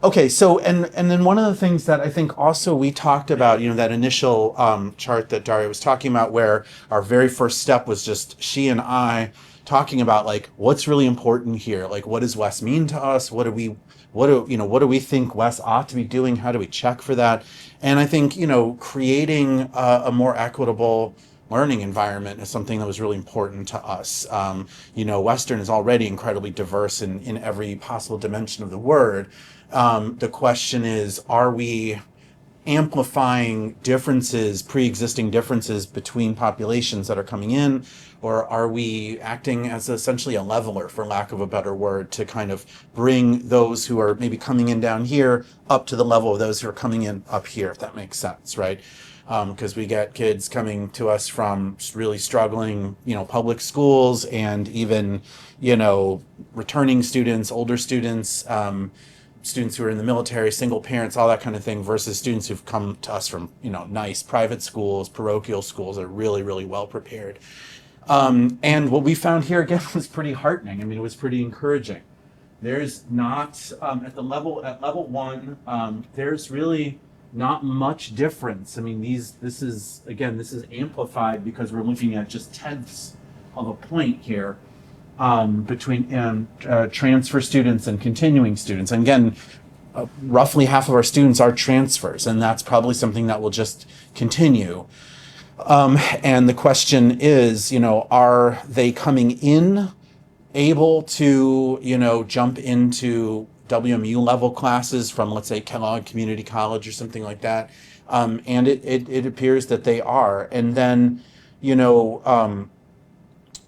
Okay, so, and then one of the things that I think also we talked about, that initial chart that Daria was talking about, where our very first step was just she and I talking about, like, what's really important here? Like, what does WES mean to us? What do we think WES ought to be doing? How do we check for that? And I think, creating a more equitable learning environment is something that was really important to us. Western is already incredibly diverse in every possible dimension of the word. The question is, are we amplifying differences, pre-existing differences between populations that are coming in, or are we acting as essentially a leveler, for lack of a better word, to kind of bring those who are maybe coming in down here up to the level of those who are coming in up here, if that makes sense, right? Because we get kids coming to us from really struggling, public schools, and even, returning students, older students, students who are in the military, single parents, all that kind of thing, versus students who've come to us from, nice private schools, parochial schools that are really, really well prepared. And what we found here again was pretty heartening. I mean, it was pretty encouraging. There's not, at level one, there's really not much difference. I mean, this is amplified because we're looking at just tenths of a point here. Between transfer students and continuing students. And again, roughly half of our students are transfers, and that's probably something that will just continue. And the question is, are they coming in able to, jump into WMU level classes from, let's say, Kellogg Community College or something like that? And it appears that they are. And then,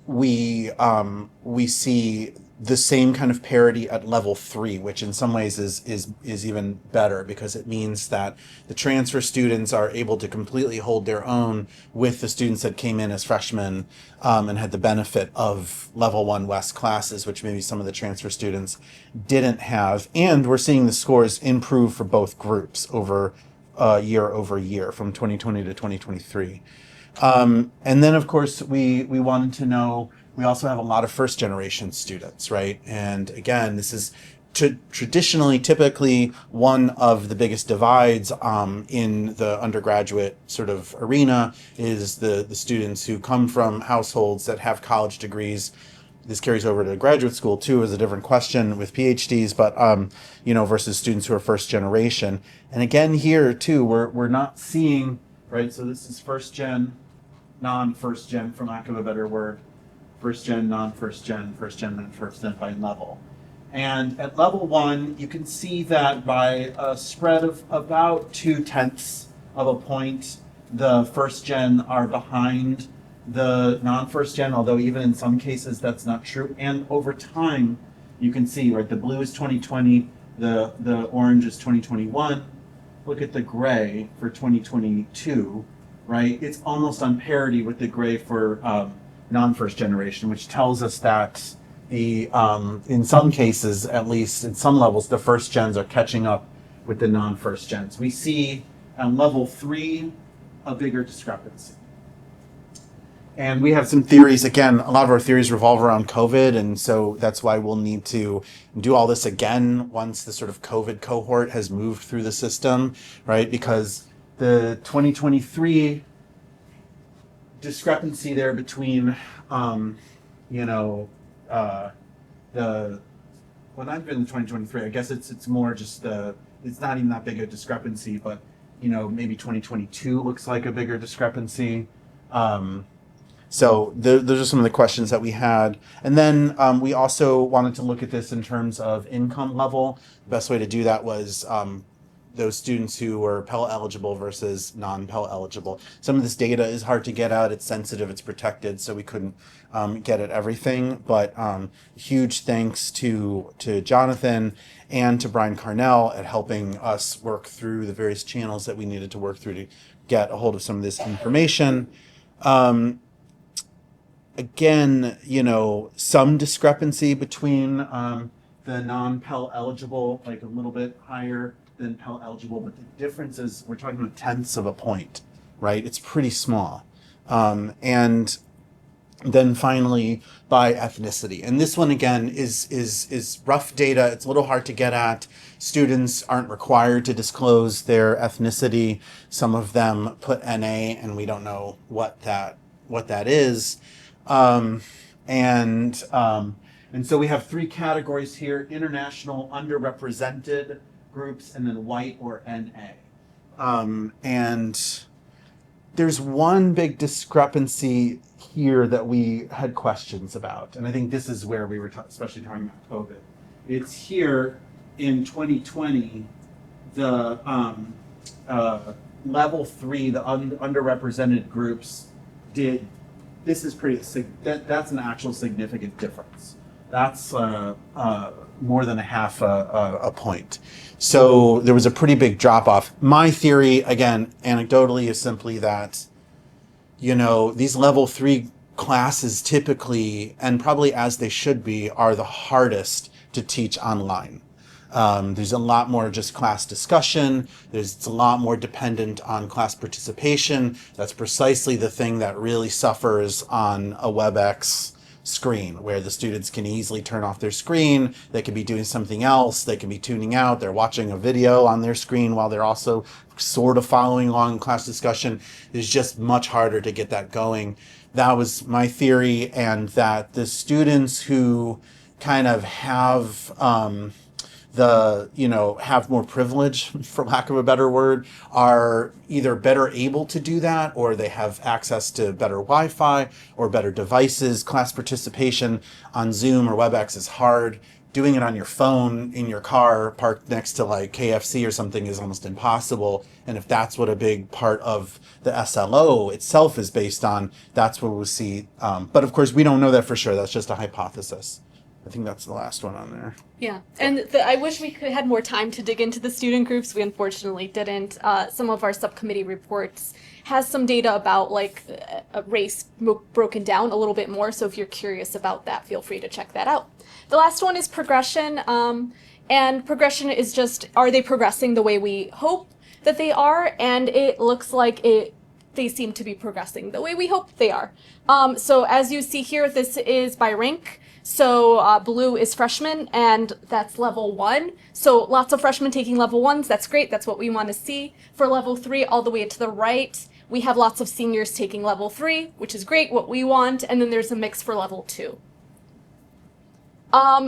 we see the same kind of parity at level 3, which in some ways is even better, because it means that the transfer students are able to completely hold their own with the students that came in as freshmen and had the benefit of level 1 West classes, which maybe some of the transfer students didn't have. And we're seeing the scores improve for both groups over year from 2020 to 2023. And then, of course, we wanted to know, we also have a lot of first generation students, right? And again, this is typically one of the biggest divides in the undergraduate sort of arena is the students who come from households that have college degrees. This carries over to graduate school too, is a different question with PhDs, but versus students who are first generation. And again, here too, we're not seeing, right? So this is first gen, non-first gen, for lack of a better word. First gen, non-first gen, then first gen by level. And at level 1, you can see that by a spread of about 0.2 of a point, the first gen are behind the non-first gen, although even in some cases that's not true. And over time, you can see, right, the blue is 2020, the orange is 2021. Look at the gray for 2022, right? It's almost on parity with the gray for non-first generation, which tells us that in some cases, at least in some levels, the first gens are catching up with the non-first gens. We see on level 3 a bigger discrepancy. And we have some theories. Again, a lot of our theories revolve around COVID, and so that's why we'll need to do all this again once the sort of COVID cohort has moved through the system, right? Because the 2023 discrepancy there between, when I've been in 2023, I guess it's more just it's not even that big a discrepancy, but maybe 2022 looks like a bigger discrepancy. So those are some of the questions that we had. And then we also wanted to look at this in terms of income level. The best way to do that was those students who were Pell eligible versus non-Pell eligible. Some of this data is hard to get out. It's sensitive, it's protected, so we couldn't get at everything. But huge thanks to Jonathan and to Brian Carnell at helping us work through the various channels that we needed to work through to get a hold of some of this information. Again, some discrepancy between the non-Pell eligible, like a little bit higher than Pell eligible, but the difference is we're talking about tenths of a point, right? It's pretty small. And then finally by ethnicity. And this one again is rough data. It's a little hard to get at. Students aren't required to disclose their ethnicity. Some of them put NA and we don't know what that is. And so we have 3 categories here: international, underrepresented groups, and then white or NA. And there's one big discrepancy here that we had questions about, and I think this is where we were especially talking about COVID. It's here in 2020, the level 3, the underrepresented groups did. This is that's an actual significant difference. That's more than a half a point. So there was a pretty big drop off. My theory, again, anecdotally, is simply that, these level 3 classes typically, and probably as they should be, are the hardest to teach online. There's a lot more just class discussion. It's a lot more dependent on class participation. That's precisely the thing that really suffers on a WebEx screen, where the students can easily turn off their screen. They can be doing something else. They can be tuning out. They're watching a video on their screen while they're also sort of following along in class discussion. It's just much harder to get that going. That was my theory, and that the students who kind of have have more privilege, for lack of a better word, are either better able to do that, or they have access to better Wi-Fi or better devices. Class participation on Zoom or WebEx is hard. Doing it on your phone in your car parked next to like KFC or something is almost impossible. And if that's what a big part of the SLO itself is based on, that's what we'll see. But of course, we don't know that for sure. That's just a hypothesis. I think that's the last one on there. Yeah, and I wish we could had more time to dig into the student groups. We unfortunately didn't. Some of our subcommittee reports has some data about like race broken down a little bit more. So if you're curious about that, feel free to check that out. The last one is progression, and progression is just, are they progressing the way we hope that they are? And it looks like they seem to be progressing the way we hope they are. So as you see here, this is by rank. So blue is freshmen, and that's level 1. So lots of freshmen taking level 1s. That's great. That's what we want to see. For level 3, all the way to the right, we have lots of seniors taking level 3, which is great, what we want. And then there's a mix for level 2.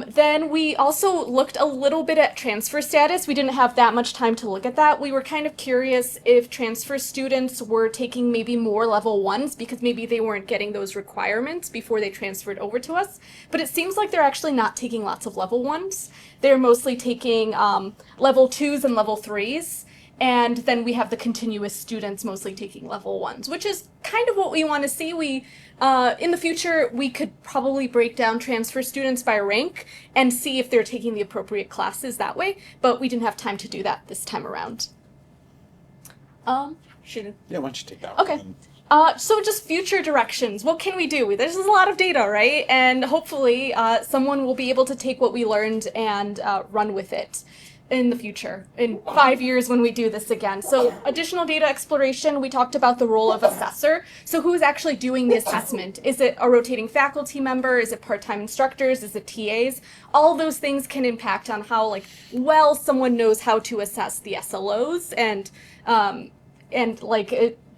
Then we also looked a little bit at transfer status. We didn't have that much time to look at that. We were kind of curious if transfer students were taking maybe more level 1s because maybe they weren't getting those requirements before they transferred over to us. But it seems like they're actually not taking lots of level 1s. They're mostly taking level 2s and level 3s. And then we have the continuous students mostly taking level 1s, which is kind of what we want to see. We, in the future, we could probably break down transfer students by rank and see if they're taking the appropriate classes that way, but we didn't have time to do that this time around. Yeah, why don't you take that one? Okay. So just future directions. What can we do? There's a lot of data, right? And hopefully someone will be able to take what we learned and run with it in the future, in 5 years when we do this again. So additional data exploration, we talked about the role of assessor. So who's actually doing the assessment? Is it a rotating faculty member? Is it part-time instructors? Is it TAs? All those things can impact on how well someone knows how to assess the SLOs and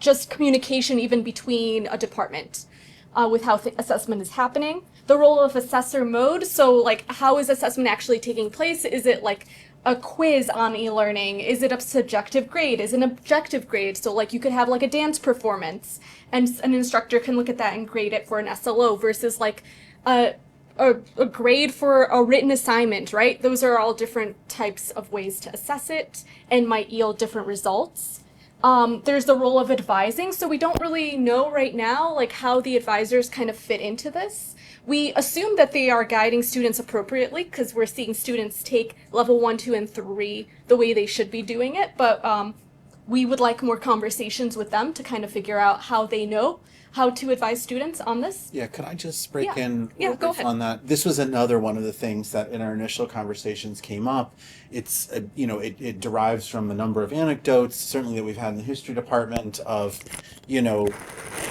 just communication even between a department with how assessment is happening. The role of assessor mode, so how is assessment actually taking place? Is it a quiz on e-learning? Is it a subjective grade? Is it an objective grade? So you could have a dance performance and an instructor can look at that and grade it for an SLO versus a grade for a written assignment, right? Those are all different types of ways to assess it and might yield different results. There's the role of advising. So we don't really know right now how the advisors kind of fit into this. We assume that they are guiding students appropriately because we're seeing students take level 1, 2, and 3 the way they should be doing it, but we would like more conversations with them to kind of figure out how they know how to advise students on this. Yeah, could I just break in go ahead. on that? This was another one of the things that in our initial conversations came up. It's, it derives from a number of anecdotes, certainly that we've had in the history department of,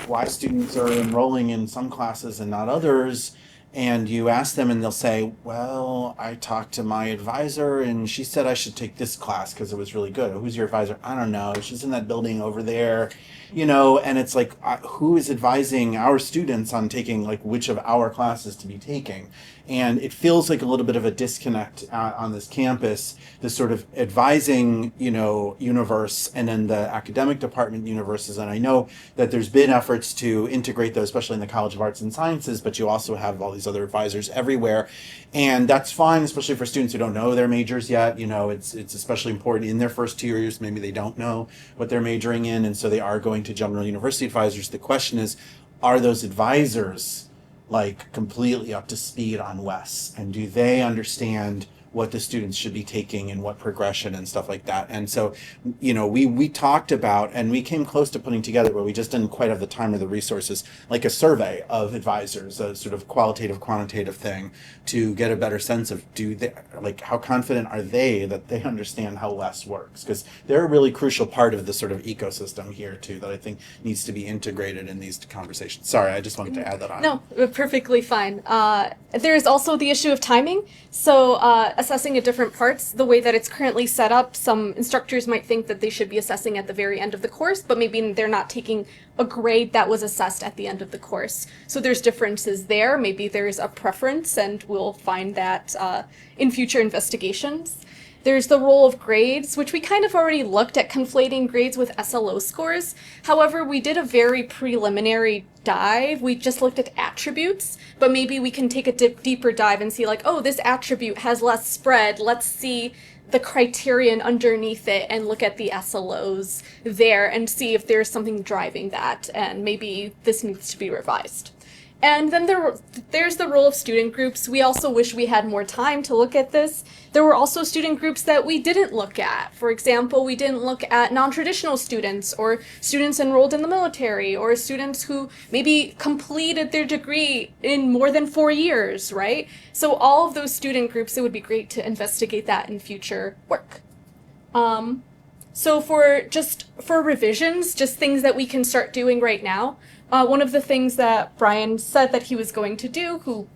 why students are enrolling in some classes and not others. And you ask them and they'll say, well, I talked to my advisor and she said I should take this class because it was really good. Who's your advisor? I don't know. She's in that building over there. you know, and it's like, who is advising our students on taking like which of our classes to be taking? And it feels like a little bit of a disconnect on this campus, the sort of advising, you know, universe and then the academic department universes. And I know that there's been efforts to integrate those, especially in the College of Arts and Sciences, but you also have all these other advisors everywhere. And that's fine, especially for students who don't know their majors yet. You know, it's especially important in their first 2 years, maybe they don't know what they're majoring in, and so they are going to general university advisors. The question is, are those advisors like completely up to speed on WES, and do they understand what the students should be taking and what progression and stuff like that? And so, you know, we talked about, and we came close to putting together, but we just didn't quite have the time or the resources, like a survey of advisors, a sort of qualitative, quantitative thing to get a better sense of like how confident are they that they understand how WES works? Because they're a really crucial part of the sort of ecosystem here too that I think needs to be integrated in these conversations. Sorry, I just wanted to add that on. No, perfectly fine. There is also the issue of timing. So assessing at different parts, the way that it's currently set up, some instructors might think that they should be assessing at the very end of the course, but maybe they're not taking a grade that was assessed at the end of the course. So there's differences there. Maybe there's a preference, and we'll find that in future investigations. There's the role of grades, which we kind of already looked at conflating grades with SLO scores. However, we did a very preliminary dive. We just looked at attributes, but maybe we can take a deeper dive and see like, oh, this attribute has less spread. Let's see the criterion underneath it and look at the SLOs there and see if there's something driving that, and maybe this needs to be revised. And then there's the role of student groups. We also wish we had more time to look at this. There were also student groups that we didn't look at. For example, we didn't look at non-traditional students, or students enrolled in the military, or students who maybe completed their degree in more than 4 years, right? So all of those student groups, it would be great to investigate that in future work. So for revisions, just things that we can start doing right now, one of the things that Brian said that he was going to do,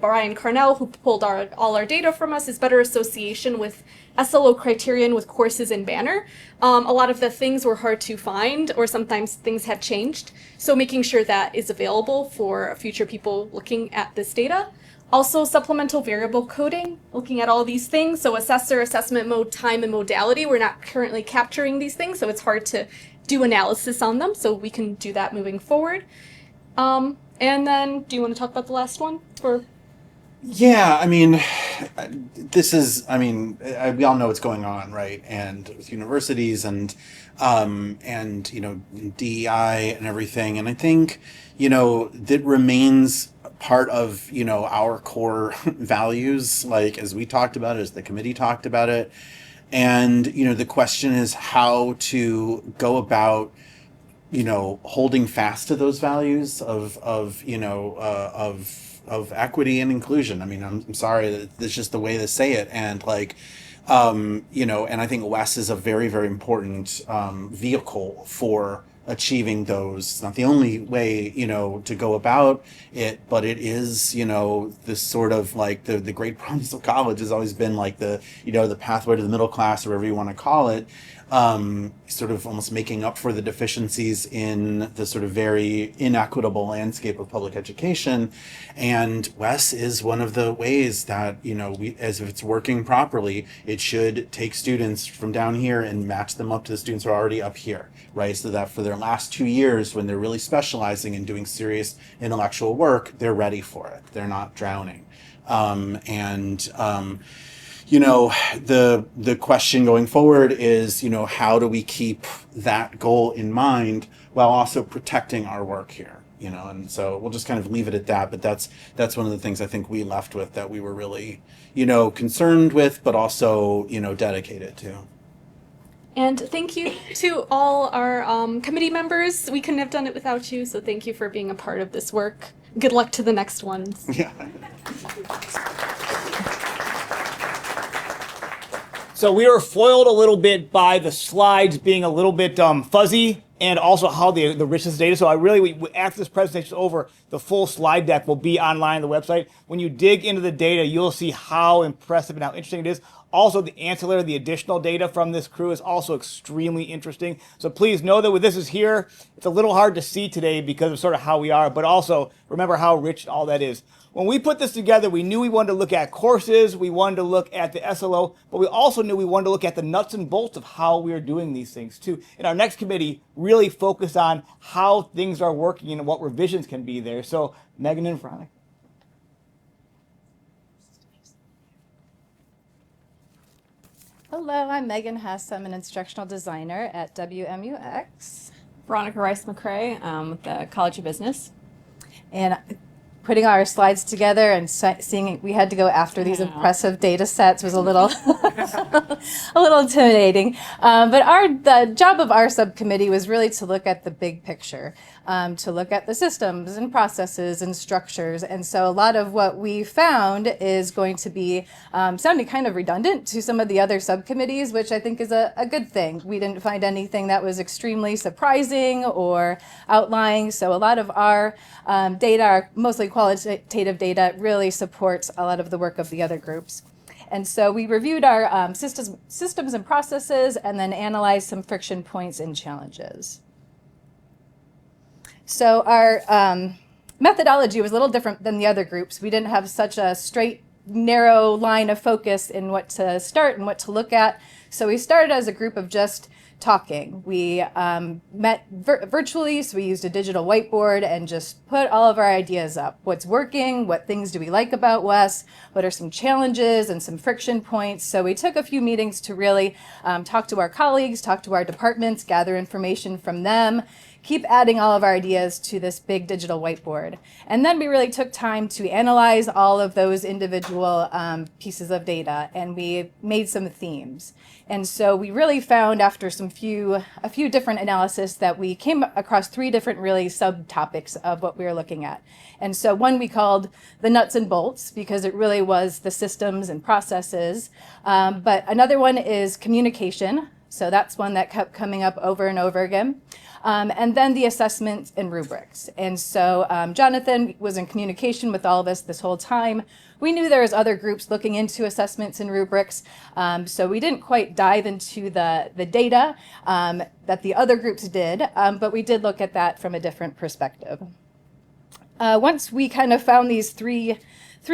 Brian Carnell, who pulled all our data from us, is better association with SLO criterion with courses in Banner. A lot of the things were hard to find, or sometimes things have changed. So making sure that is available for future people looking at this data. Also, supplemental variable coding, looking at all these things. So assessor, assessment mode, time, and modality. We're not currently capturing these things, so it's hard to do analysis on them, so we can do that moving forward. And then, do you want to talk about the last one? Yeah, I mean, we all know what's going on, right? And with universities and you know, DEI and everything. And I think, you know, that remains part of, you know, our core values, like as we talked about it, as the committee talked about it. And, you know, the question is how to go about, you know, holding fast to those values of equity and inclusion. I mean, I'm sorry that that's just the way to say it. And like, you know, and I think WES is a very, very important vehicle for achieving those. It's not the only way, you know, to go about it, but it is, you know, this sort of like the great promise of college has always been like the, you know, the pathway to the middle class, or whatever you want to call it, sort of almost making up for the deficiencies in the sort of very inequitable landscape of public education. And WES is one of the ways that, you know, as if it's working properly, it should take students from down here and match them up to the students who are already up here, right? So that for their last 2 years, when they're really specializing and doing serious intellectual work, they're ready for it. They're not drowning. You know, the question going forward is, you know, how do we keep that goal in mind while also protecting our work here? You know, and so we'll just kind of leave it at that. But that's one of the things I think we left with that we were really, you know, concerned with, but also, you know, dedicated to. And thank you to all our committee members. We couldn't have done it without you, so thank you for being a part of this work. Good luck to the next ones. Yeah. So we were foiled a little bit by the slides being a little bit fuzzy and also how the richness of data. So after this presentation is over, the full slide deck will be online on the website. When you dig into the data, you'll see how impressive and how interesting it is. Also, the ancillary, the additional data from this crew is also extremely interesting. So please know that with this is here, it's a little hard to see today because of sort of how we are, but also remember how rich all that is. When we put this together, we knew we wanted to look at courses, we wanted to look at the SLO, but we also knew we wanted to look at the nuts and bolts of how we are doing these things too. And our next committee really focused on how things are working and what revisions can be there. So Megan and Veronica. Hello, I'm Megan Hess. I'm an instructional designer at WMUX. Veronica Rice-McCrae with the College of Business. And putting our slides together and seeing we had to go after these impressive data sets was a little a little intimidating. But the job of our subcommittee was really to look at the big picture, to look at the systems and processes and structures. And so a lot of what we found is going to be sounding kind of redundant to some of the other subcommittees, which I think is a good thing. We didn't find anything that was extremely surprising or outlying. So a lot of our data, our mostly qualitative data, really supports a lot of the work of the other groups. And so we reviewed our systems and processes and then analyzed some friction points and challenges. So our methodology was a little different than the other groups. We didn't have such a straight, narrow line of focus in what to start and what to look at. So we started as a group of just talking. We met virtually, so we used a digital whiteboard and just put all of our ideas up. What's working? What things do we like about WES? What are some challenges and some friction points? So we took a few meetings to really talk to our colleagues, talk to our departments, gather information from them, keep adding all of our ideas to this big digital whiteboard. And then we really took time to analyze all of those individual pieces of data, and we made some themes. And so we really found after a few different analysis that we came across 3 different really subtopics of what we were looking at. And so one we called the nuts and bolts because it really was the systems and processes. But another one is communication. So that's one that kept coming up over and over again. And then the assessments and rubrics. And so Jonathan was in communication with all of us this whole time. We knew there was other groups looking into assessments and rubrics, so we didn't quite dive into the data that the other groups did, but we did look at that from a different perspective. Once we kind of found these three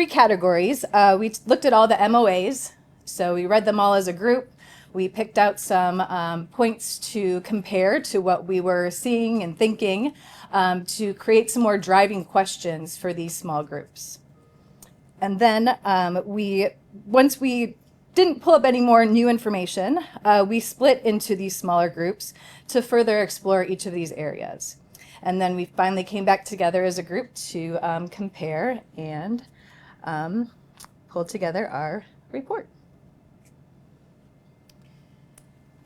categories, we looked at all the MOAs. So we read them all as a group. We picked out some points to compare to what we were seeing and thinking to create some more driving questions for these small groups. And then once we didn't pull up any more new information, we split into these smaller groups to further explore each of these areas. And then we finally came back together as a group to compare and pull together our report.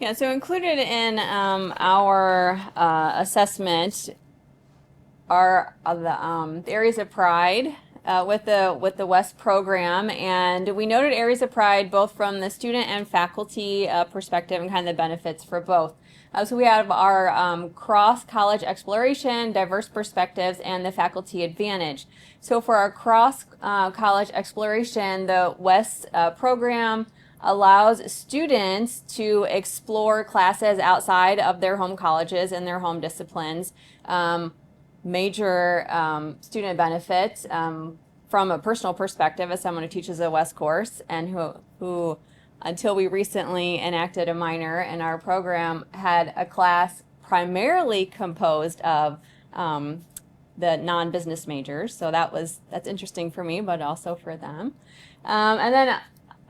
Yeah, so included in our assessment are the areas of pride with the WES program, and we noted areas of pride both from the student and faculty perspective and kind of the benefits for both. So we have our cross-college exploration, diverse perspectives, and the faculty advantage. So for our cross-college exploration, the WES program allows students to explore classes outside of their home colleges and their home disciplines. Major student benefits from a personal perspective as someone who teaches a WES course and who until we recently enacted a minor in our program had a class primarily composed of the non-business majors. So that's interesting for me, but also for them. And then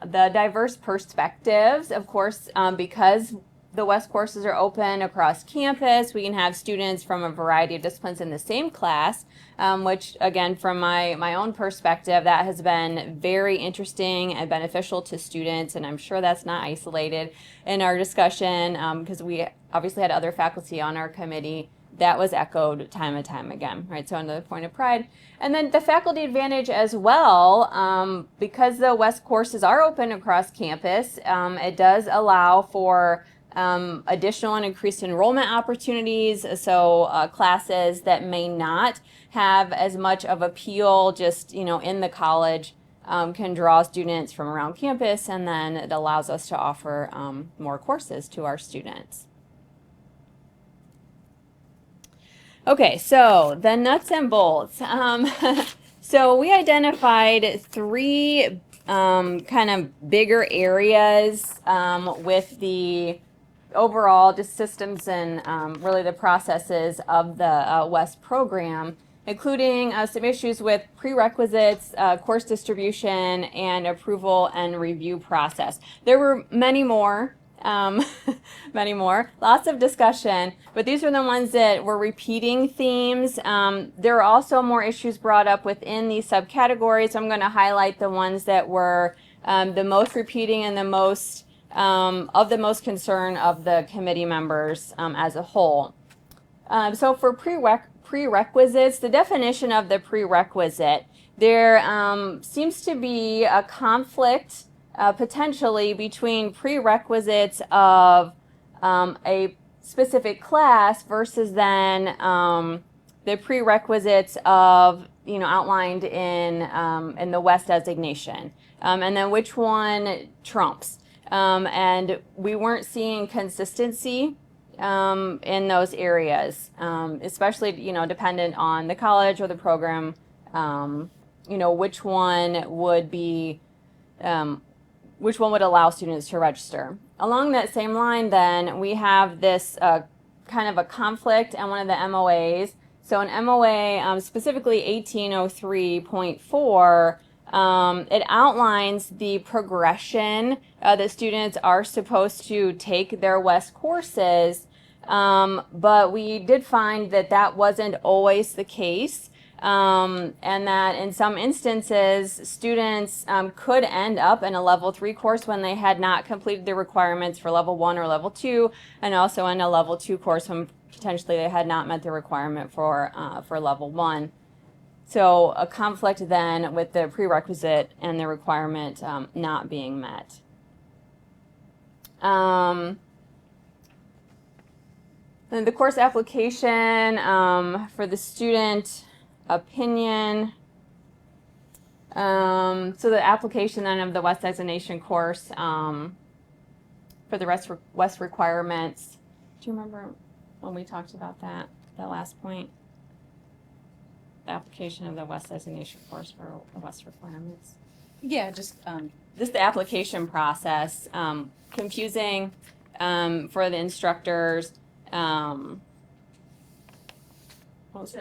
the diverse perspectives, of course, because the WES courses are open across campus, we can have students from a variety of disciplines in the same class, which again, from my own perspective, that has been very interesting and beneficial to students, and I'm sure that's not isolated in our discussion because we obviously had other faculty on our committee. That was echoed time and time again, right? So another point of pride. And then the faculty advantage as well, because the WES courses are open across campus, it does allow for additional and increased enrollment opportunities, so classes that may not have as much of appeal just, in the college can draw students from around campus, and then it allows us to offer more courses to our students. Okay, so the nuts and bolts. So we identified three kind of bigger areas with the overall just systems and really the processes of the WEST program, including some issues with prerequisites, course distribution, and approval and review process. There were many more. Lots of discussion, but these are the ones that were repeating themes. There are also more issues brought up within these subcategories. I'm going to highlight the ones that were the most repeating and the most of the most concern of the committee members as a whole. So for prerequisites, the definition of the prerequisite, there seems to be a conflict potentially between prerequisites of a specific class versus then the prerequisites of outlined in the WEST designation, and then which one trumps. And we weren't seeing consistency in those areas, especially dependent on the college or the program. Which one would be which one would allow students to register. Along that same line, then, we have this kind of a conflict in one of the MOAs. So in MOA, specifically 1803.4, it outlines the progression that students are supposed to take their WEST courses, but we did find that that wasn't always the case. And that in some instances, students could end up in a level 3 course when they had not completed the requirements for level 1 or level 2, and also in a level 2 course when potentially they had not met the requirement for level 1. So a conflict then with the prerequisite and the requirement not being met. And the course application for the student opinion. So the application then of the WEST designation course for the WEST requirements. Do you remember when we talked about that last point? The application of the WEST designation course for the WEST requirements. Yeah, just the application process, confusing for the instructors.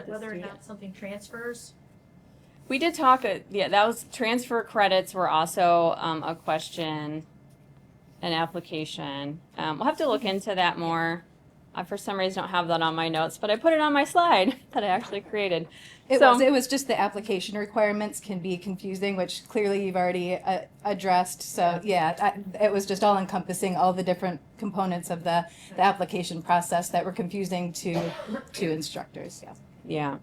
Whether or not something transfers. We did talk, that was transfer credits were also a question, an application. We'll have to look into that more. I, for some reason, don't have that on my notes, but I put it on my slide that I actually created. It was just the application requirements can be confusing, which clearly you've already addressed. So yeah, it was just all encompassing all the different components of the application process that were confusing to instructors. Yeah. Yeah.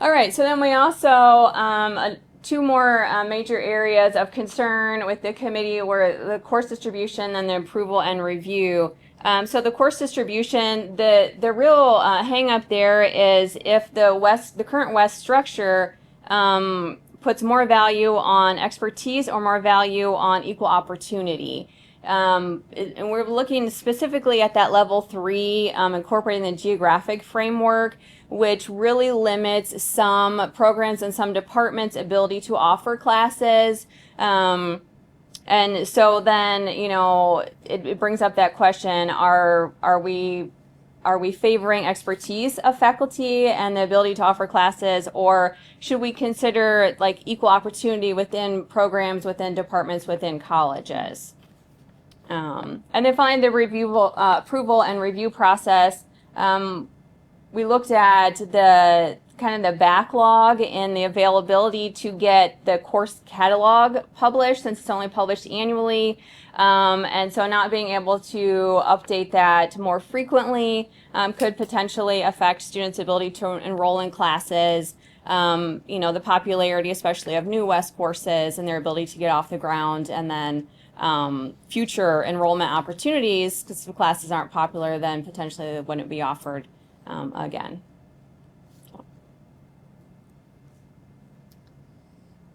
All right. So then we also two more major areas of concern with the committee were the course distribution and the approval and review. So the course distribution, the real hang up there is if the current WEST structure puts more value on expertise or more value on equal opportunity. And we're looking specifically at that level 3, incorporating the geographic framework, which really limits some programs and some departments' ability to offer classes. And so then, it brings up that question, are we favoring expertise of faculty and the ability to offer classes, or should we consider like equal opportunity within programs, within departments, within colleges? And then finally, the approval and review process. We looked at the kind of the backlog and the availability to get the course catalog published, since it's only published annually. And so not being able to update that more frequently could potentially affect students' ability to enroll in classes, the popularity especially of new WEST courses and their ability to get off the ground, and then future enrollment opportunities, because if classes aren't popular, then potentially they wouldn't be offered again.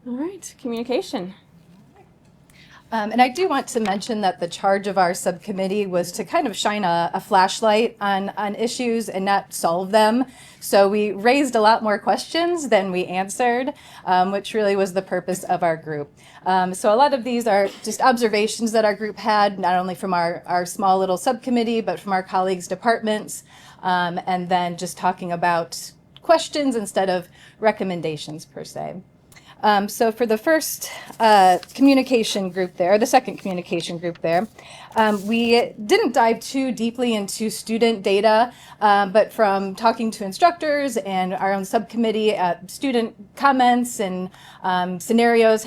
All right, communication. And I do want to mention that the charge of our subcommittee was to kind of shine a flashlight on issues and not solve them. So we raised a lot more questions than we answered, which really was the purpose of our group. So a lot of these are just observations that our group had, not only from our small little subcommittee, but from our colleagues' departments, and then just talking about questions instead of recommendations per se. So for the first communication group there, the second communication group there, we didn't dive too deeply into student data, but from talking to instructors and our own subcommittee, student comments and scenarios,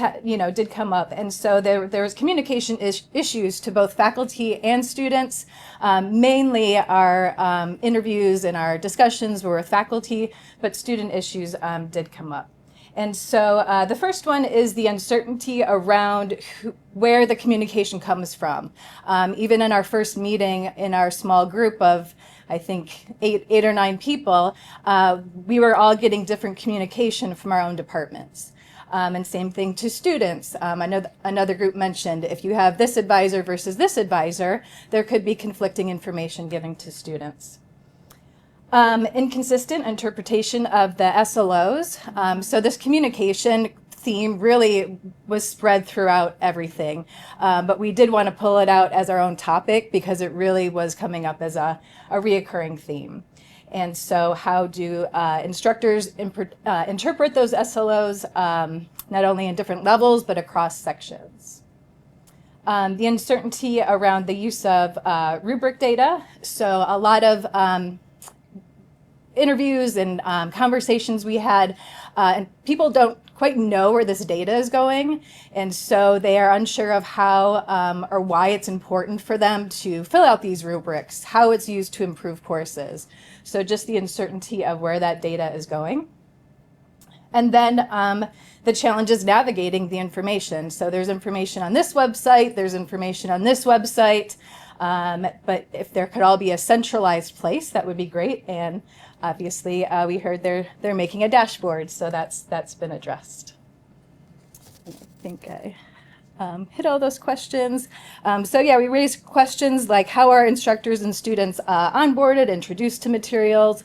did come up. And so there was communication issues to both faculty and students. Mainly our interviews and our discussions were with faculty, but student issues did come up. And so the first one is the uncertainty around where the communication comes from. Even in our first meeting in our small group of, I think, eight or nine people, we were all getting different communication from our own departments. And same thing to students. I know another group mentioned if you have this advisor versus this advisor, there could be conflicting information given to students. Inconsistent interpretation of the SLOs. So this communication theme really was spread throughout everything. But we did want to pull it out as our own topic because it really was coming up as a reoccurring theme. And so how do instructors interpret those SLOs, not only in different levels, but across sections? The uncertainty around the use of rubric data. So a lot of interviews and conversations we had, and people don't quite know where this data is going, and so they are unsure of how or why it's important for them to fill out these rubrics, how it's used to improve courses. So just the uncertainty of where that data is going. And then the challenge is navigating the information. So there's information on this website, there's information on this website, but if there could all be a centralized place, that would be great. And obviously, we heard they're making a dashboard, so that's been addressed. I think I hit all those questions. So yeah, we raised questions like how are instructors and students onboarded, introduced to materials,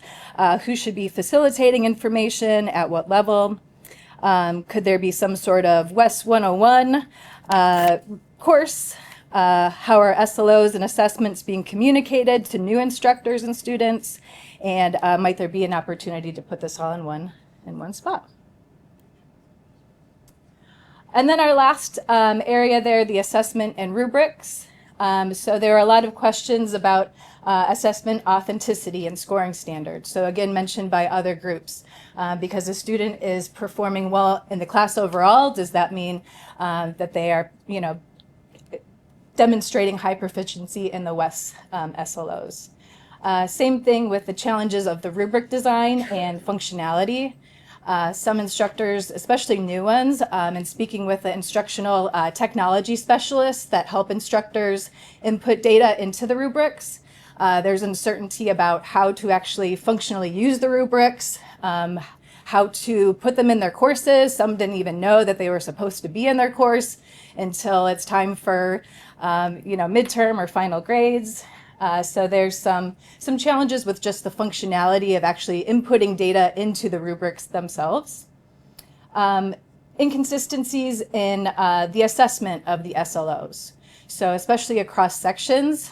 who should be facilitating information, at what level, could there be some sort of WES 101 course, how are SLOs and assessments being communicated to new instructors and students, and might there be an opportunity to put this all in one spot? And then our last area there, the assessment and rubrics. So there are a lot of questions about assessment authenticity and scoring standards. So again, mentioned by other groups. Because a student is performing well in the class overall, does that mean that they are, demonstrating high proficiency in the WES SLOs? Same thing with the challenges of the rubric design and functionality. Some instructors, especially new ones, and speaking with the instructional technology specialists that help instructors input data into the rubrics, there's uncertainty about how to actually functionally use the rubrics, how to put them in their courses. Some didn't even know that they were supposed to be in their course until it's time for midterm or final grades. So there's some challenges with just the functionality of actually inputting data into the rubrics themselves. Inconsistencies in the assessment of the SLOs. So especially across sections,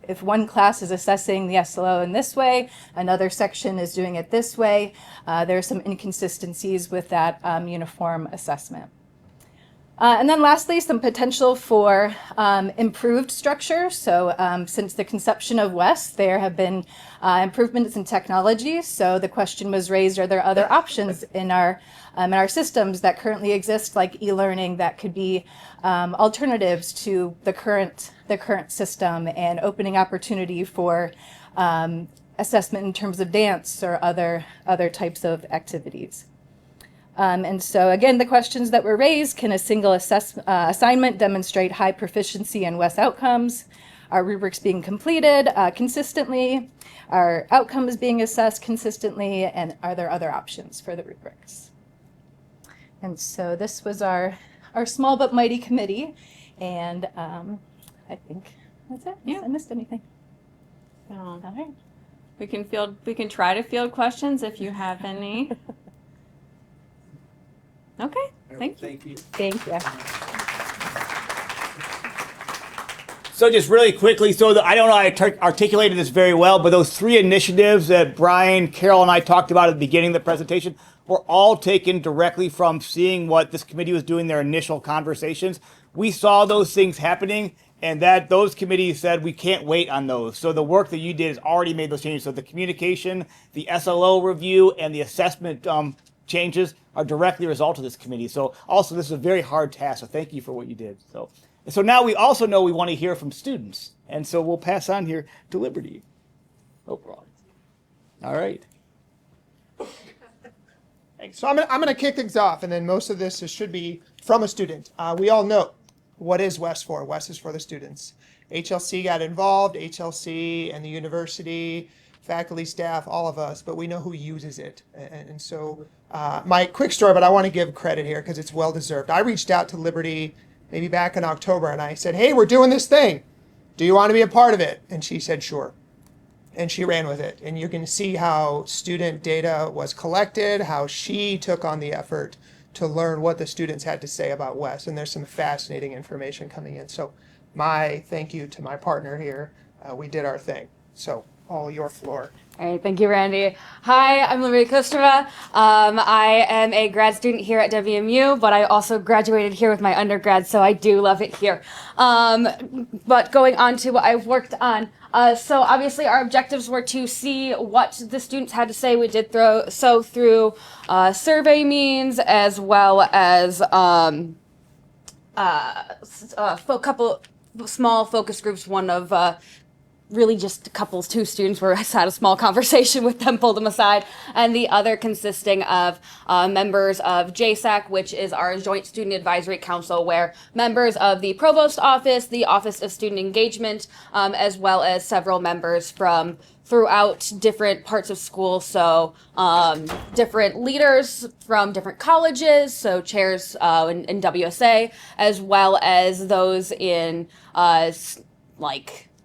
if one class is assessing the SLO in this way, another section is doing it this way, there are some inconsistencies with that uniform assessment. And then lastly, some potential for improved structure. So since the conception of WES, there have been improvements in technology. So the question was raised, are there other options in our systems that currently exist, like e-learning, that could be alternatives to the current system and opening opportunity for assessment in terms of dance or other types of activities. And so again, the questions that were raised: can a single assignment demonstrate high proficiency in WES outcomes? Are rubrics being completed consistently? Are outcomes being assessed consistently? And are there other options for the rubrics? And so this was our small but mighty committee. And I think that's it. Yeah. I missed anything. All right. We can try to field questions if you have any. Okay. Thank you. Thank you. So just really quickly, I don't know I articulated this very well, but those 3 initiatives that Brian, Carol, and I talked about at the beginning of the presentation were all taken directly from seeing what this committee was doing, their initial conversations. We saw those things happening, and that those committees said we can't wait on those. So the work that you did has already made those changes. So the communication, the SLO review, and the assessment changes are directly a result of this committee. So also this is a very hard task, so thank you for what you did. So now we also know we want to hear from students. And so we'll pass on here to Liberty. Oh, wrong. All right. Thanks. So I'm going to kick things off, and then most of this should be from a student. We all know what is WES for. WES is for the students. HLC got involved, HLC and the university, faculty, staff, all of us, but we know who uses it. And so my quick story, but I want to give credit here because it's well deserved. I reached out to Liberty maybe back in October, and I said, hey, we're doing this thing. Do you want to be a part of it? And she said, sure. And she ran with it. And you can see how student data was collected, how she took on the effort to learn what the students had to say about WES. And there's some fascinating information coming in. So my thank you to my partner here. We did our thing. So all your floor. All right, thank you, Randy. Hi, I'm Liberty Kostrova. I am a grad student here at WMU, but I also graduated here with my undergrad, so I do love it here. But going on to what I've worked on, so obviously our objectives were to see what the students had to say. We did through survey means, as well as a couple small focus groups, one of really just two students where I had a small conversation with them, pulled them aside, and the other consisting of members of JSAC, which is our Joint Student Advisory Council, where members of the Provost Office, the Office of Student Engagement, as well as several members from throughout different parts of school, so different leaders from different colleges, so chairs in WSA, as well as those in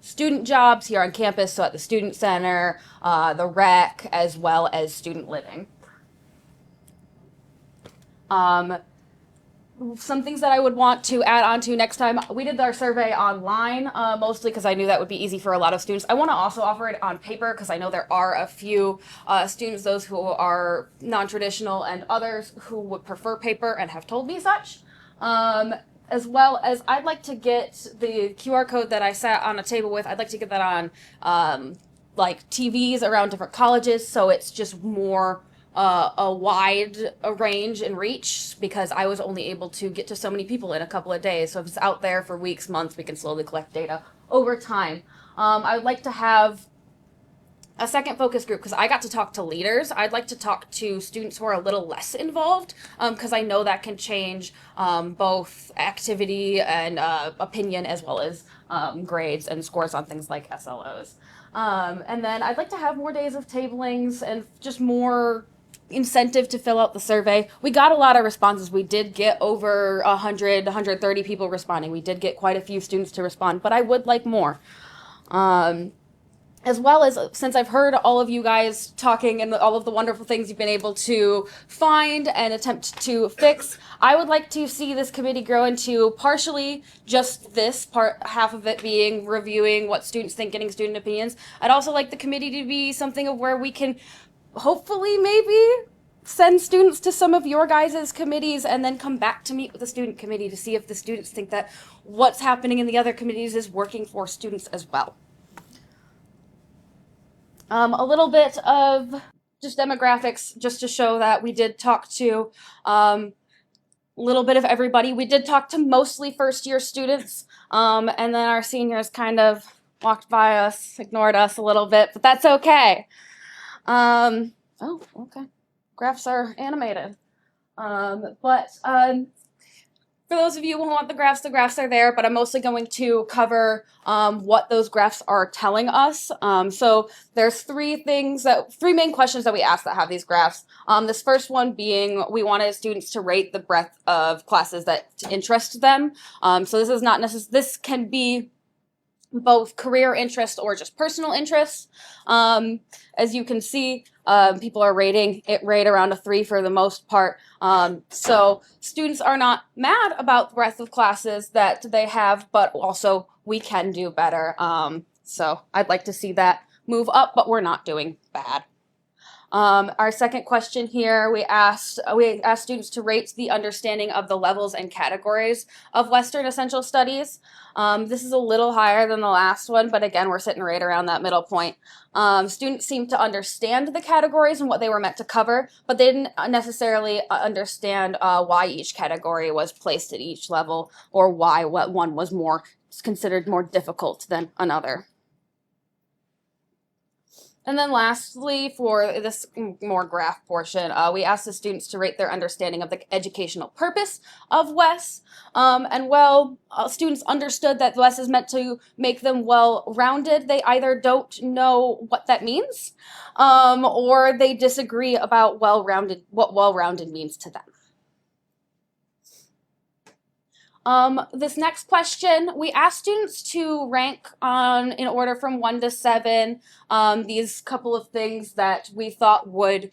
student jobs here on campus, so at the Student Center, the rec, as well as student living. Some things that I would want to add on to next time, we did our survey online, mostly because I knew that would be easy for a lot of students. I want to also offer it on paper because I know there are a few students, those who are non-traditional and others who would prefer paper and have told me such. As well as I'd like to get the QR code that I sat on a table with, I'd like to get that on TVs around different colleges, so it's just more a wide range and reach, because I was only able to get to so many people in a couple of days. So if it's out there for weeks, months, we can slowly collect data over time. I would like to have a second focus group, because I got to talk to leaders. I'd like to talk to students who are a little less involved, because I know that can change both activity and opinion, as well as grades and scores on things like SLOs. And then I'd like to have more days of tablings and just more incentive to fill out the survey. We got a lot of responses. We did get over 100, 130 people responding. We did get quite a few students to respond, but I would like more. As well as, since I've heard all of you guys talking and all of the wonderful things you've been able to find and attempt to fix, I would like to see this committee grow into partially just this part, half of it being reviewing what students think, getting student opinions. I'd also like the committee to be something of where we can hopefully maybe send students to some of your guys' committees and then come back to meet with the student committee to see if the students think that what's happening in the other committees is working for students as well. A little bit of just demographics, just to show that we did talk to a little bit of everybody. We did talk to mostly first-year students, and then our seniors kind of walked by us, ignored us a little bit, but that's okay. Oh, okay. Graphs are animated. For those of you who want the graphs are there, but I'm mostly going to cover what those graphs are telling us. So there's three main questions that we ask that have these graphs. This first one being, we wanted students to rate the breadth of classes that interest them. So this is not necessarily, this can be both career interest or just personal interests. As you can see, people are rating it right around a 3 for the most part. So students are not mad about the breadth of classes that they have, but also we can do better. So I'd like to see that move up, but we're not doing bad. Our second question here, we asked students to rate the understanding of the levels and categories of Western Essential Studies. This is a little higher than the last one, but again, we're sitting right around that middle point. Students seemed to understand the categories and what they were meant to cover, but they didn't necessarily understand why each category was placed at each level, or why what one was considered more difficult than another. And then lastly, for this more graph portion, we asked the students to rate their understanding of the educational purpose of WES. Students understood that WES is meant to make them well-rounded. They either don't know what that means, or they disagree about what well-rounded means to them. This next question, we asked students to rank in order from 1 to 7, these couple of things that we thought would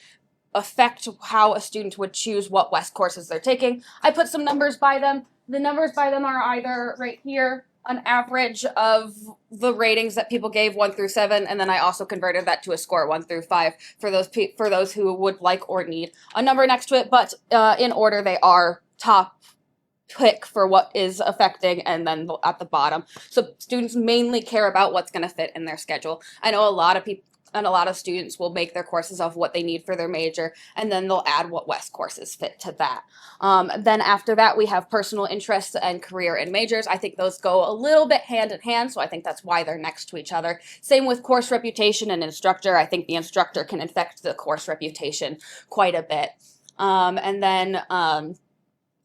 affect how a student would choose what WES courses they're taking. I put some numbers by them. The numbers by them are either right here, an average of the ratings that people gave 1 through 7, and then I also converted that to a score 1 through 5 for those who would like or need a number next to it, but in order they are top pick for what is affecting, and then at the bottom. So students mainly care about what's going to fit in their schedule. I know a lot of people and a lot of students will make their courses of what they need for their major, and then they'll add what WES courses fit to that. Then after that, we have personal interests and career and majors. I think those go a little bit hand in hand, so I think that's why they're next to each other. Same with course reputation and instructor. I think the instructor can affect the course reputation quite a bit. And then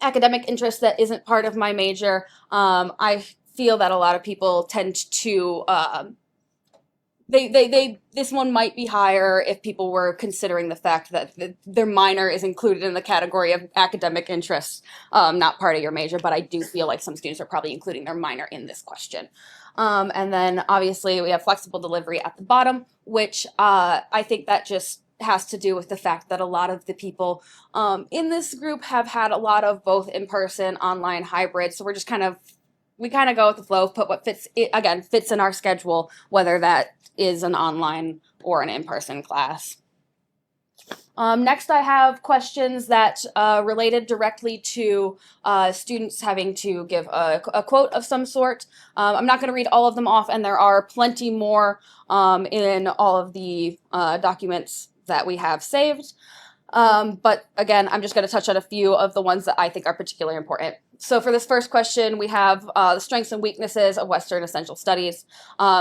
academic interest that isn't part of my major. I feel that a lot of people tend to this one might be higher if people were considering the fact that their minor is included in the category of academic interests, not part of your major, but I do feel like some students are probably including their minor in this question. And then obviously we have flexible delivery at the bottom, which I think that just has to do with the fact that a lot of the people in this group have had a lot of both in-person, online, hybrid. So we're just we kind of go with the flow, put what fits in our schedule, whether that is an online or an in-person class. Next, I have questions that related directly to students having to give a quote of some sort. I'm not going to read all of them off, and there are plenty more in all of the documents that we have saved. But again, I'm just going to touch on a few of the ones that I think are particularly important. So for this first question, we have the strengths and weaknesses of Western Essential Studies.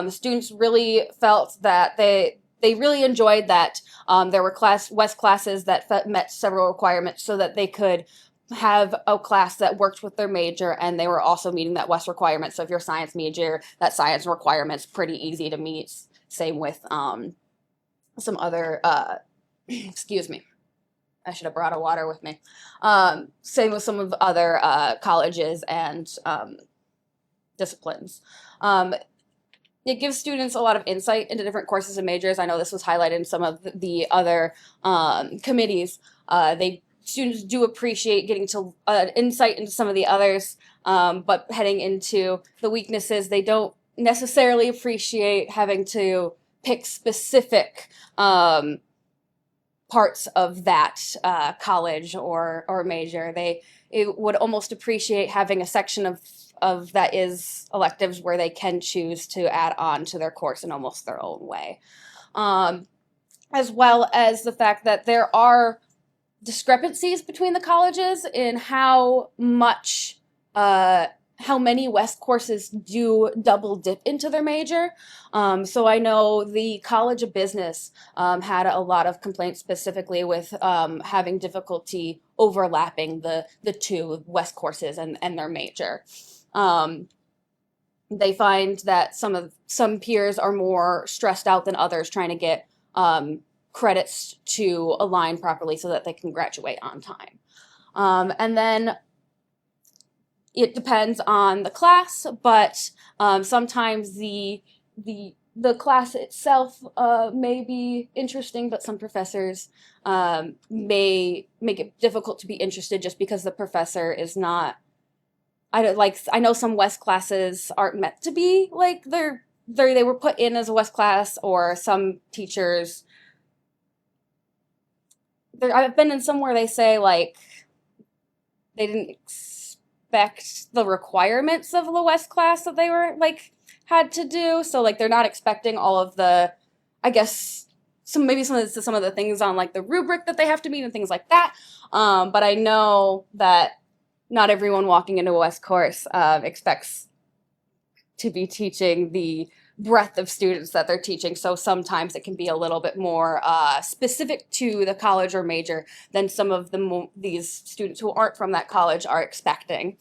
Students really felt that they really enjoyed that there were WES classes that met several requirements so that they could have a class that worked with their major, and they were also meeting that WES requirement. So if you're a science major, that science requirement's pretty easy to meet. Same with some other, excuse me, I should have brought a water with me. Same with some of the other colleges and disciplines. It gives students a lot of insight into different courses and majors. I know this was highlighted in some of the other committees. Students do appreciate getting to insight into some of the others, but heading into the weaknesses, they don't necessarily appreciate having to pick specific parts of that college or major. They would almost appreciate having a section of that is electives where they can choose to add on to their course in almost their own way. As well as the fact that there are discrepancies between the colleges in how how many West courses do double dip into their major. So I know the College of Business had a lot of complaints specifically with having difficulty overlapping the two West courses and their major. They find that some peers are more stressed out than others trying to get credits to align properly so that they can graduate on time. And then it depends on the class, but sometimes the class itself may be interesting, but some professors may make it difficult to be interested just because the professor is not. I know some West classes aren't meant to be like they were put in as a West class, or some teachers. I've been in some where they say like they didn't expect the requirements of the West class that they were like had to do, so like they're not expecting all of the, I guess some of the things on like the rubric that they have to meet and things like that. But I know that not everyone walking into a West course expects to be teaching the breadth of students that they're teaching. So sometimes it can be a little bit more specific to the college or major than some of these students who aren't from that college are expecting.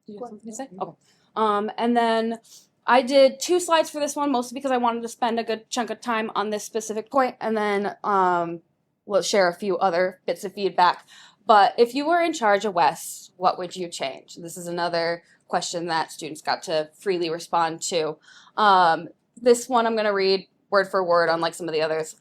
Do you have something to say? Okay. And then I did 2 slides for this one, mostly because I wanted to spend a good chunk of time on this specific point, and then we'll share a few other bits of feedback. But if you were in charge of Wes, what would you change? This is another question that students got to freely respond to. This one I'm going to read word for word, unlike some of the others.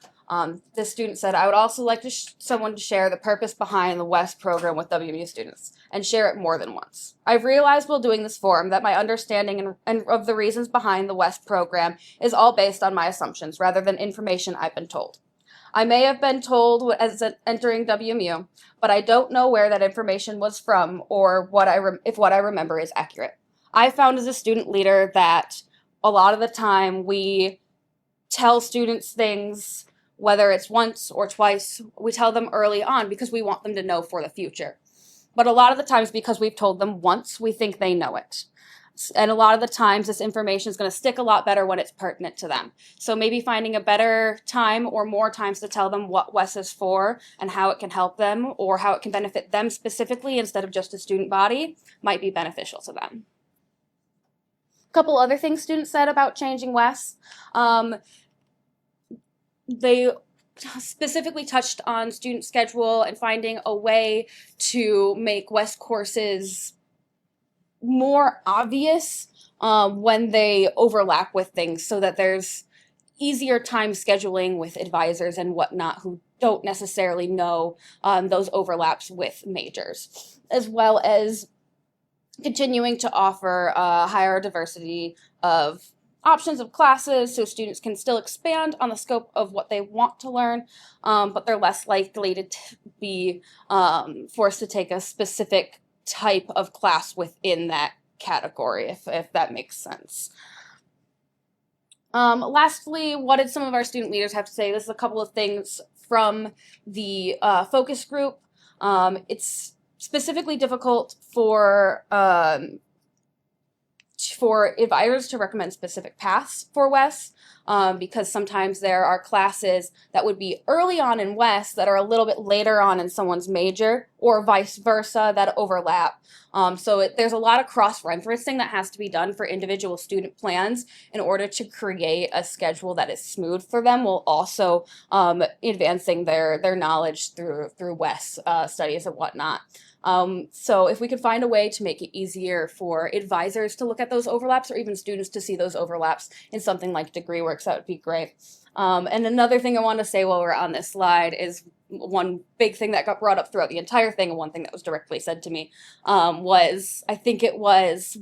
This student said, I would also like to someone to share the purpose behind the WES program with WMU students and share it more than once. I've realized while doing this forum that my understanding and of the reasons behind the WES program is all based on my assumptions rather than information I've been told. I may have been told as entering WMU, but I don't know where that information was from or if what I remember is accurate. I found as a student leader that a lot of the time we tell students things, whether it's once or twice, we tell them early on because we want them to know for the future. But a lot of the times because we've told them once, we think they know it. And a lot of the times this information is going to stick a lot better when it's pertinent to them. So maybe finding a better time or more times to tell them what WES is for and how it can help them or how it can benefit them specifically instead of just a student body might be beneficial to them. A couple other things students said about changing WES. They specifically touched on student schedule and finding a way to make WES courses more obvious when they overlap with things so that there's easier time scheduling with advisors and whatnot who don't necessarily know those overlaps with majors, as well as continuing to offer a higher diversity of options of classes so students can still expand on the scope of what they want to learn, but they're less likely to be forced to take a specific type of class within that category, if that makes sense. Lastly, what did some of our student leaders have to say? This is a couple of things from the focus group. It's specifically difficult for advisors to recommend specific paths for WES because sometimes there are classes that would be early on in WES that are a little bit later on in someone's major or vice versa that overlap. There's a lot of cross-referencing that has to be done for individual student plans in order to create a schedule that is smooth for them while also advancing their knowledge through WES studies and whatnot. So if we could find a way to make it easier for advisors to look at those overlaps or even students to see those overlaps in something like DegreeWorks, that would be great. And another thing I want to say while we're on this slide is one big thing that got brought up throughout the entire thing, and one thing that was directly said to me was, I think it was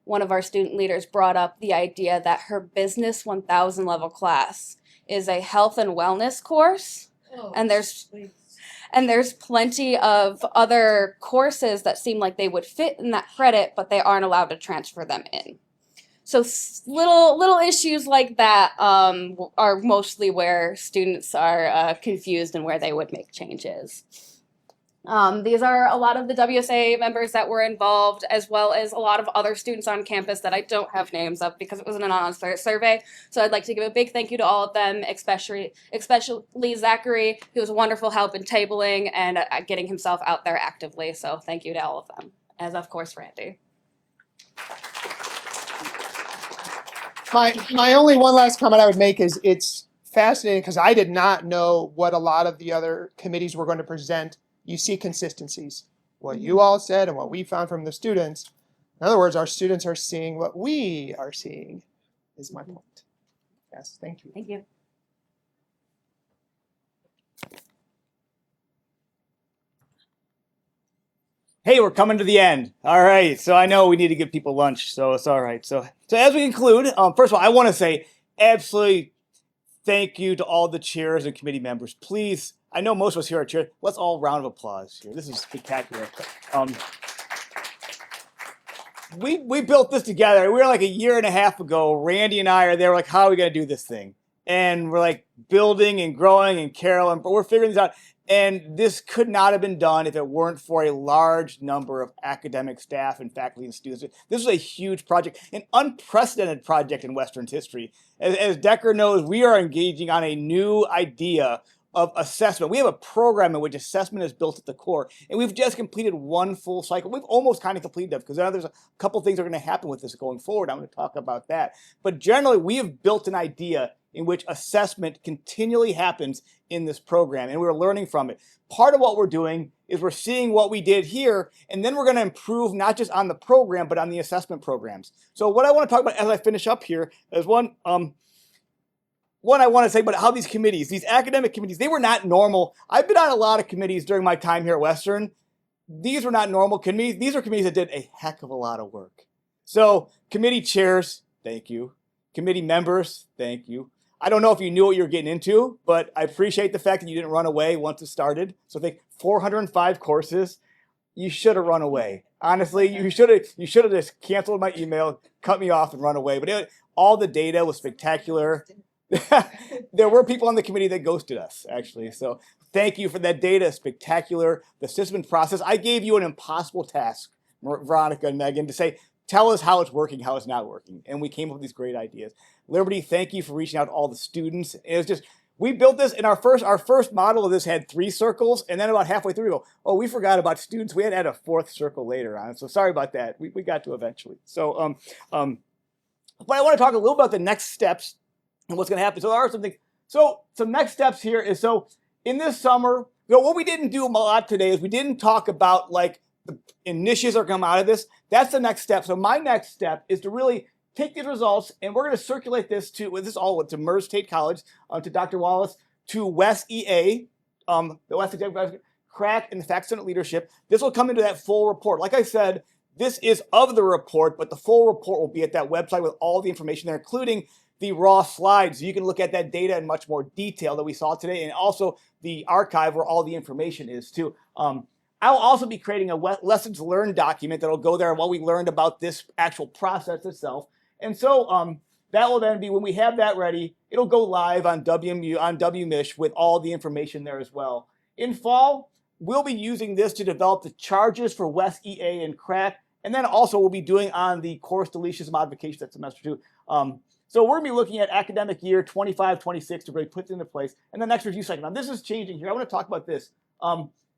one of our student leaders brought up the idea that her Business 1000 level class is a health and wellness course. Oh, and there's plenty of other courses that seem like they would fit in that credit, but they aren't allowed to transfer them in. So little issues like that are mostly where students are confused and where they would make changes. These are a lot of the WSA members that were involved, as well as a lot of other students on campus that I don't have names of because it was an anonymous survey. So I'd like to give a big thank you to all of them, especially Zachary, who was a wonderful help in tabling and getting himself out there actively. So thank you to all of them, as of course Randy. My only one last comment I would make is it's fascinating because I did not know what a lot of the other committees were going to present. You see consistencies. What you all said and what we found from the students. In other words, our students are seeing what we are seeing, is my point. Yes, thank you. Thank you. Hey, we're coming to the end. All right, so I know we need to give people lunch, so it's all right. So as we conclude, first of all, I want to say absolutely thank you to all the chairs and committee members. Please, I know most of us here are chairs. Let's all round of applause here. This is spectacular. We built this together. We were like a year and a half ago. Randy and I are there. Like, how are we going to do this thing? And we're like building and growing, and Carol, and we're figuring this out. And this could not have been done if it weren't for a large number of academic staff and faculty and students. This was a huge project, an unprecedented project in Western's history. As Decker knows, we are engaging on a new idea of assessment. We have a program in which assessment is built at the core, and we've just completed one full cycle. We've almost kind of completed that because there's a couple things that are going to happen with this going forward. I'm going to talk about that. But generally, we have built an idea in which assessment continually happens in this program, and we're learning from it. Part of what we're doing is we're seeing what we did here, and then we're going to improve not just on the program, but on the assessment programs. So what I want to talk about as I finish up here is one I want to say about how these committees, these academic committees, they were not normal. I've been on a lot of committees during my time here at Western. These were not normal committees. These are committees that did a heck of a lot of work. So committee chairs, thank you. Committee members, thank you. I don't know if you knew what you were getting into, but I appreciate the fact that you didn't run away once it started. So I think 405 courses, you should have run away. Honestly, you should have just canceled my email, cut me off, and run away. But all the data was spectacular. There were people on the committee that ghosted us, actually. So thank you for that data. Spectacular. The assessment process. I gave you an impossible task, Veronica and Megan, to say, tell us how it's working, how it's not working. And we came up with these great ideas. Liberty, thank you for reaching out to all the students. It was just, we built this, and our first model of this had 3 circles, and then about halfway through we go, oh, we forgot about students. We had to add a 4th circle later on. So sorry about that. We got to eventually. So, but I want to talk a little about the next steps and what's going to happen. So there are some things. So some next steps here is, so in this summer, what we didn't do a lot today is we didn't talk about like the initiatives that are come out of this. That's the next step. So my next step is to really take these results, and we're going to circulate this to, to Merz State College, to Dr. Wallace, to West EA, the West Executive Crack, and the Fact Senate leadership. This will come into that full report. Like I said, this is of the report, but the full report will be at that website with all the information there, including the raw slides. You can look at that data in much more detail that we saw today, and also the archive where all the information is too. I'll also be creating a lessons learned document that'll go there, what we learned about this actual process itself. And so that will then be, when we have that ready, it'll go live on WMU, on WMISH with all the information there as well. In fall, we'll be using this to develop the charges for West EA and Crack, and then also we'll be doing on the course deletions and modifications that semester 2. So we're going to be looking at academic year 25-26 to really put it into place. And the next review cycle. Now this is changing here. I want to talk about this.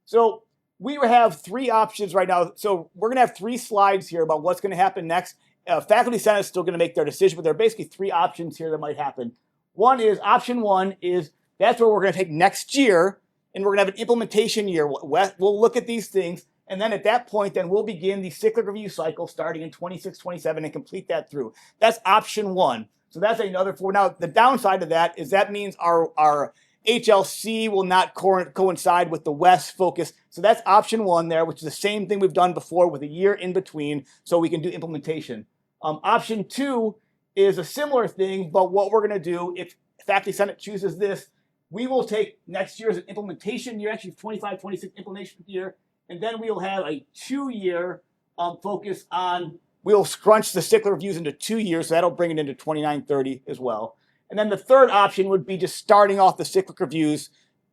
So we have 3 options right now. So we're going to have 3 slides here about what's going to happen next. Faculty Senate is still going to make their decision, but there are basically 3 options here that might happen. Option one is that's where we're going to take next year, and we're going to have an implementation year. We'll look at these things, and then at that point, then we'll begin the cyclic review cycle starting in 26-27 and complete that through. That's option 1. So that's another 4. Now, the downside of that is that means our HLC will not coincide with the West focus. So that's option 1 there, which is the same thing we've done before with a year in between so we can do implementation. Option 2 is a similar thing, but what we're going to do, if Faculty Senate chooses this, we will take next year as an implementation year, actually 25-26 implementation year, and then we'll have a 2-year focus on, we'll scrunch the cyclic reviews into 2 years, so that'll bring it into 29-30 as well. And then the third option would be just starting off the cyclic reviews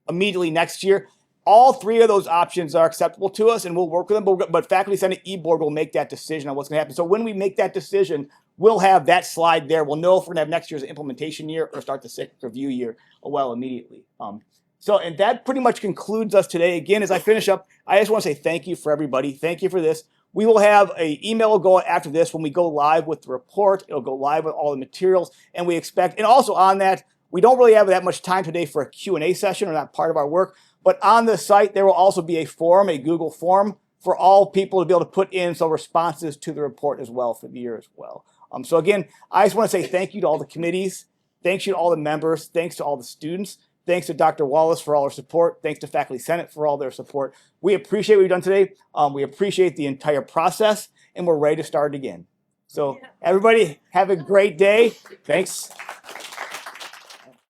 immediately next year. All three of those options are acceptable to us, and we'll work with them. But Faculty Senate e-board will make that decision on what's going to happen. So when we make that decision, we'll have that slide there. We'll know if we're going to have next year's implementation year or start the sixth review year immediately. And that pretty much concludes us today. Again, as I finish up, I just want to say thank you for everybody. Thank you for this. We will have an email go after this when we go live with the report. It'll go live with all the materials, and we expect. And also on that, we don't really have that much time today for a Q&A session, or not part of our work. But on the site, there will also be a form, a Google form, for all people to be able to put in some responses to the report as well for the year as well. So again, I just want to say thank you to all the committees. Thanks you to all the members. Thanks to all the students. Thanks to Dr. Wallace for all her support. Thanks to Faculty Senate for all their support. We appreciate what you've done today. We appreciate the entire process, and we're ready to start again. So everybody, have a great day. Thanks.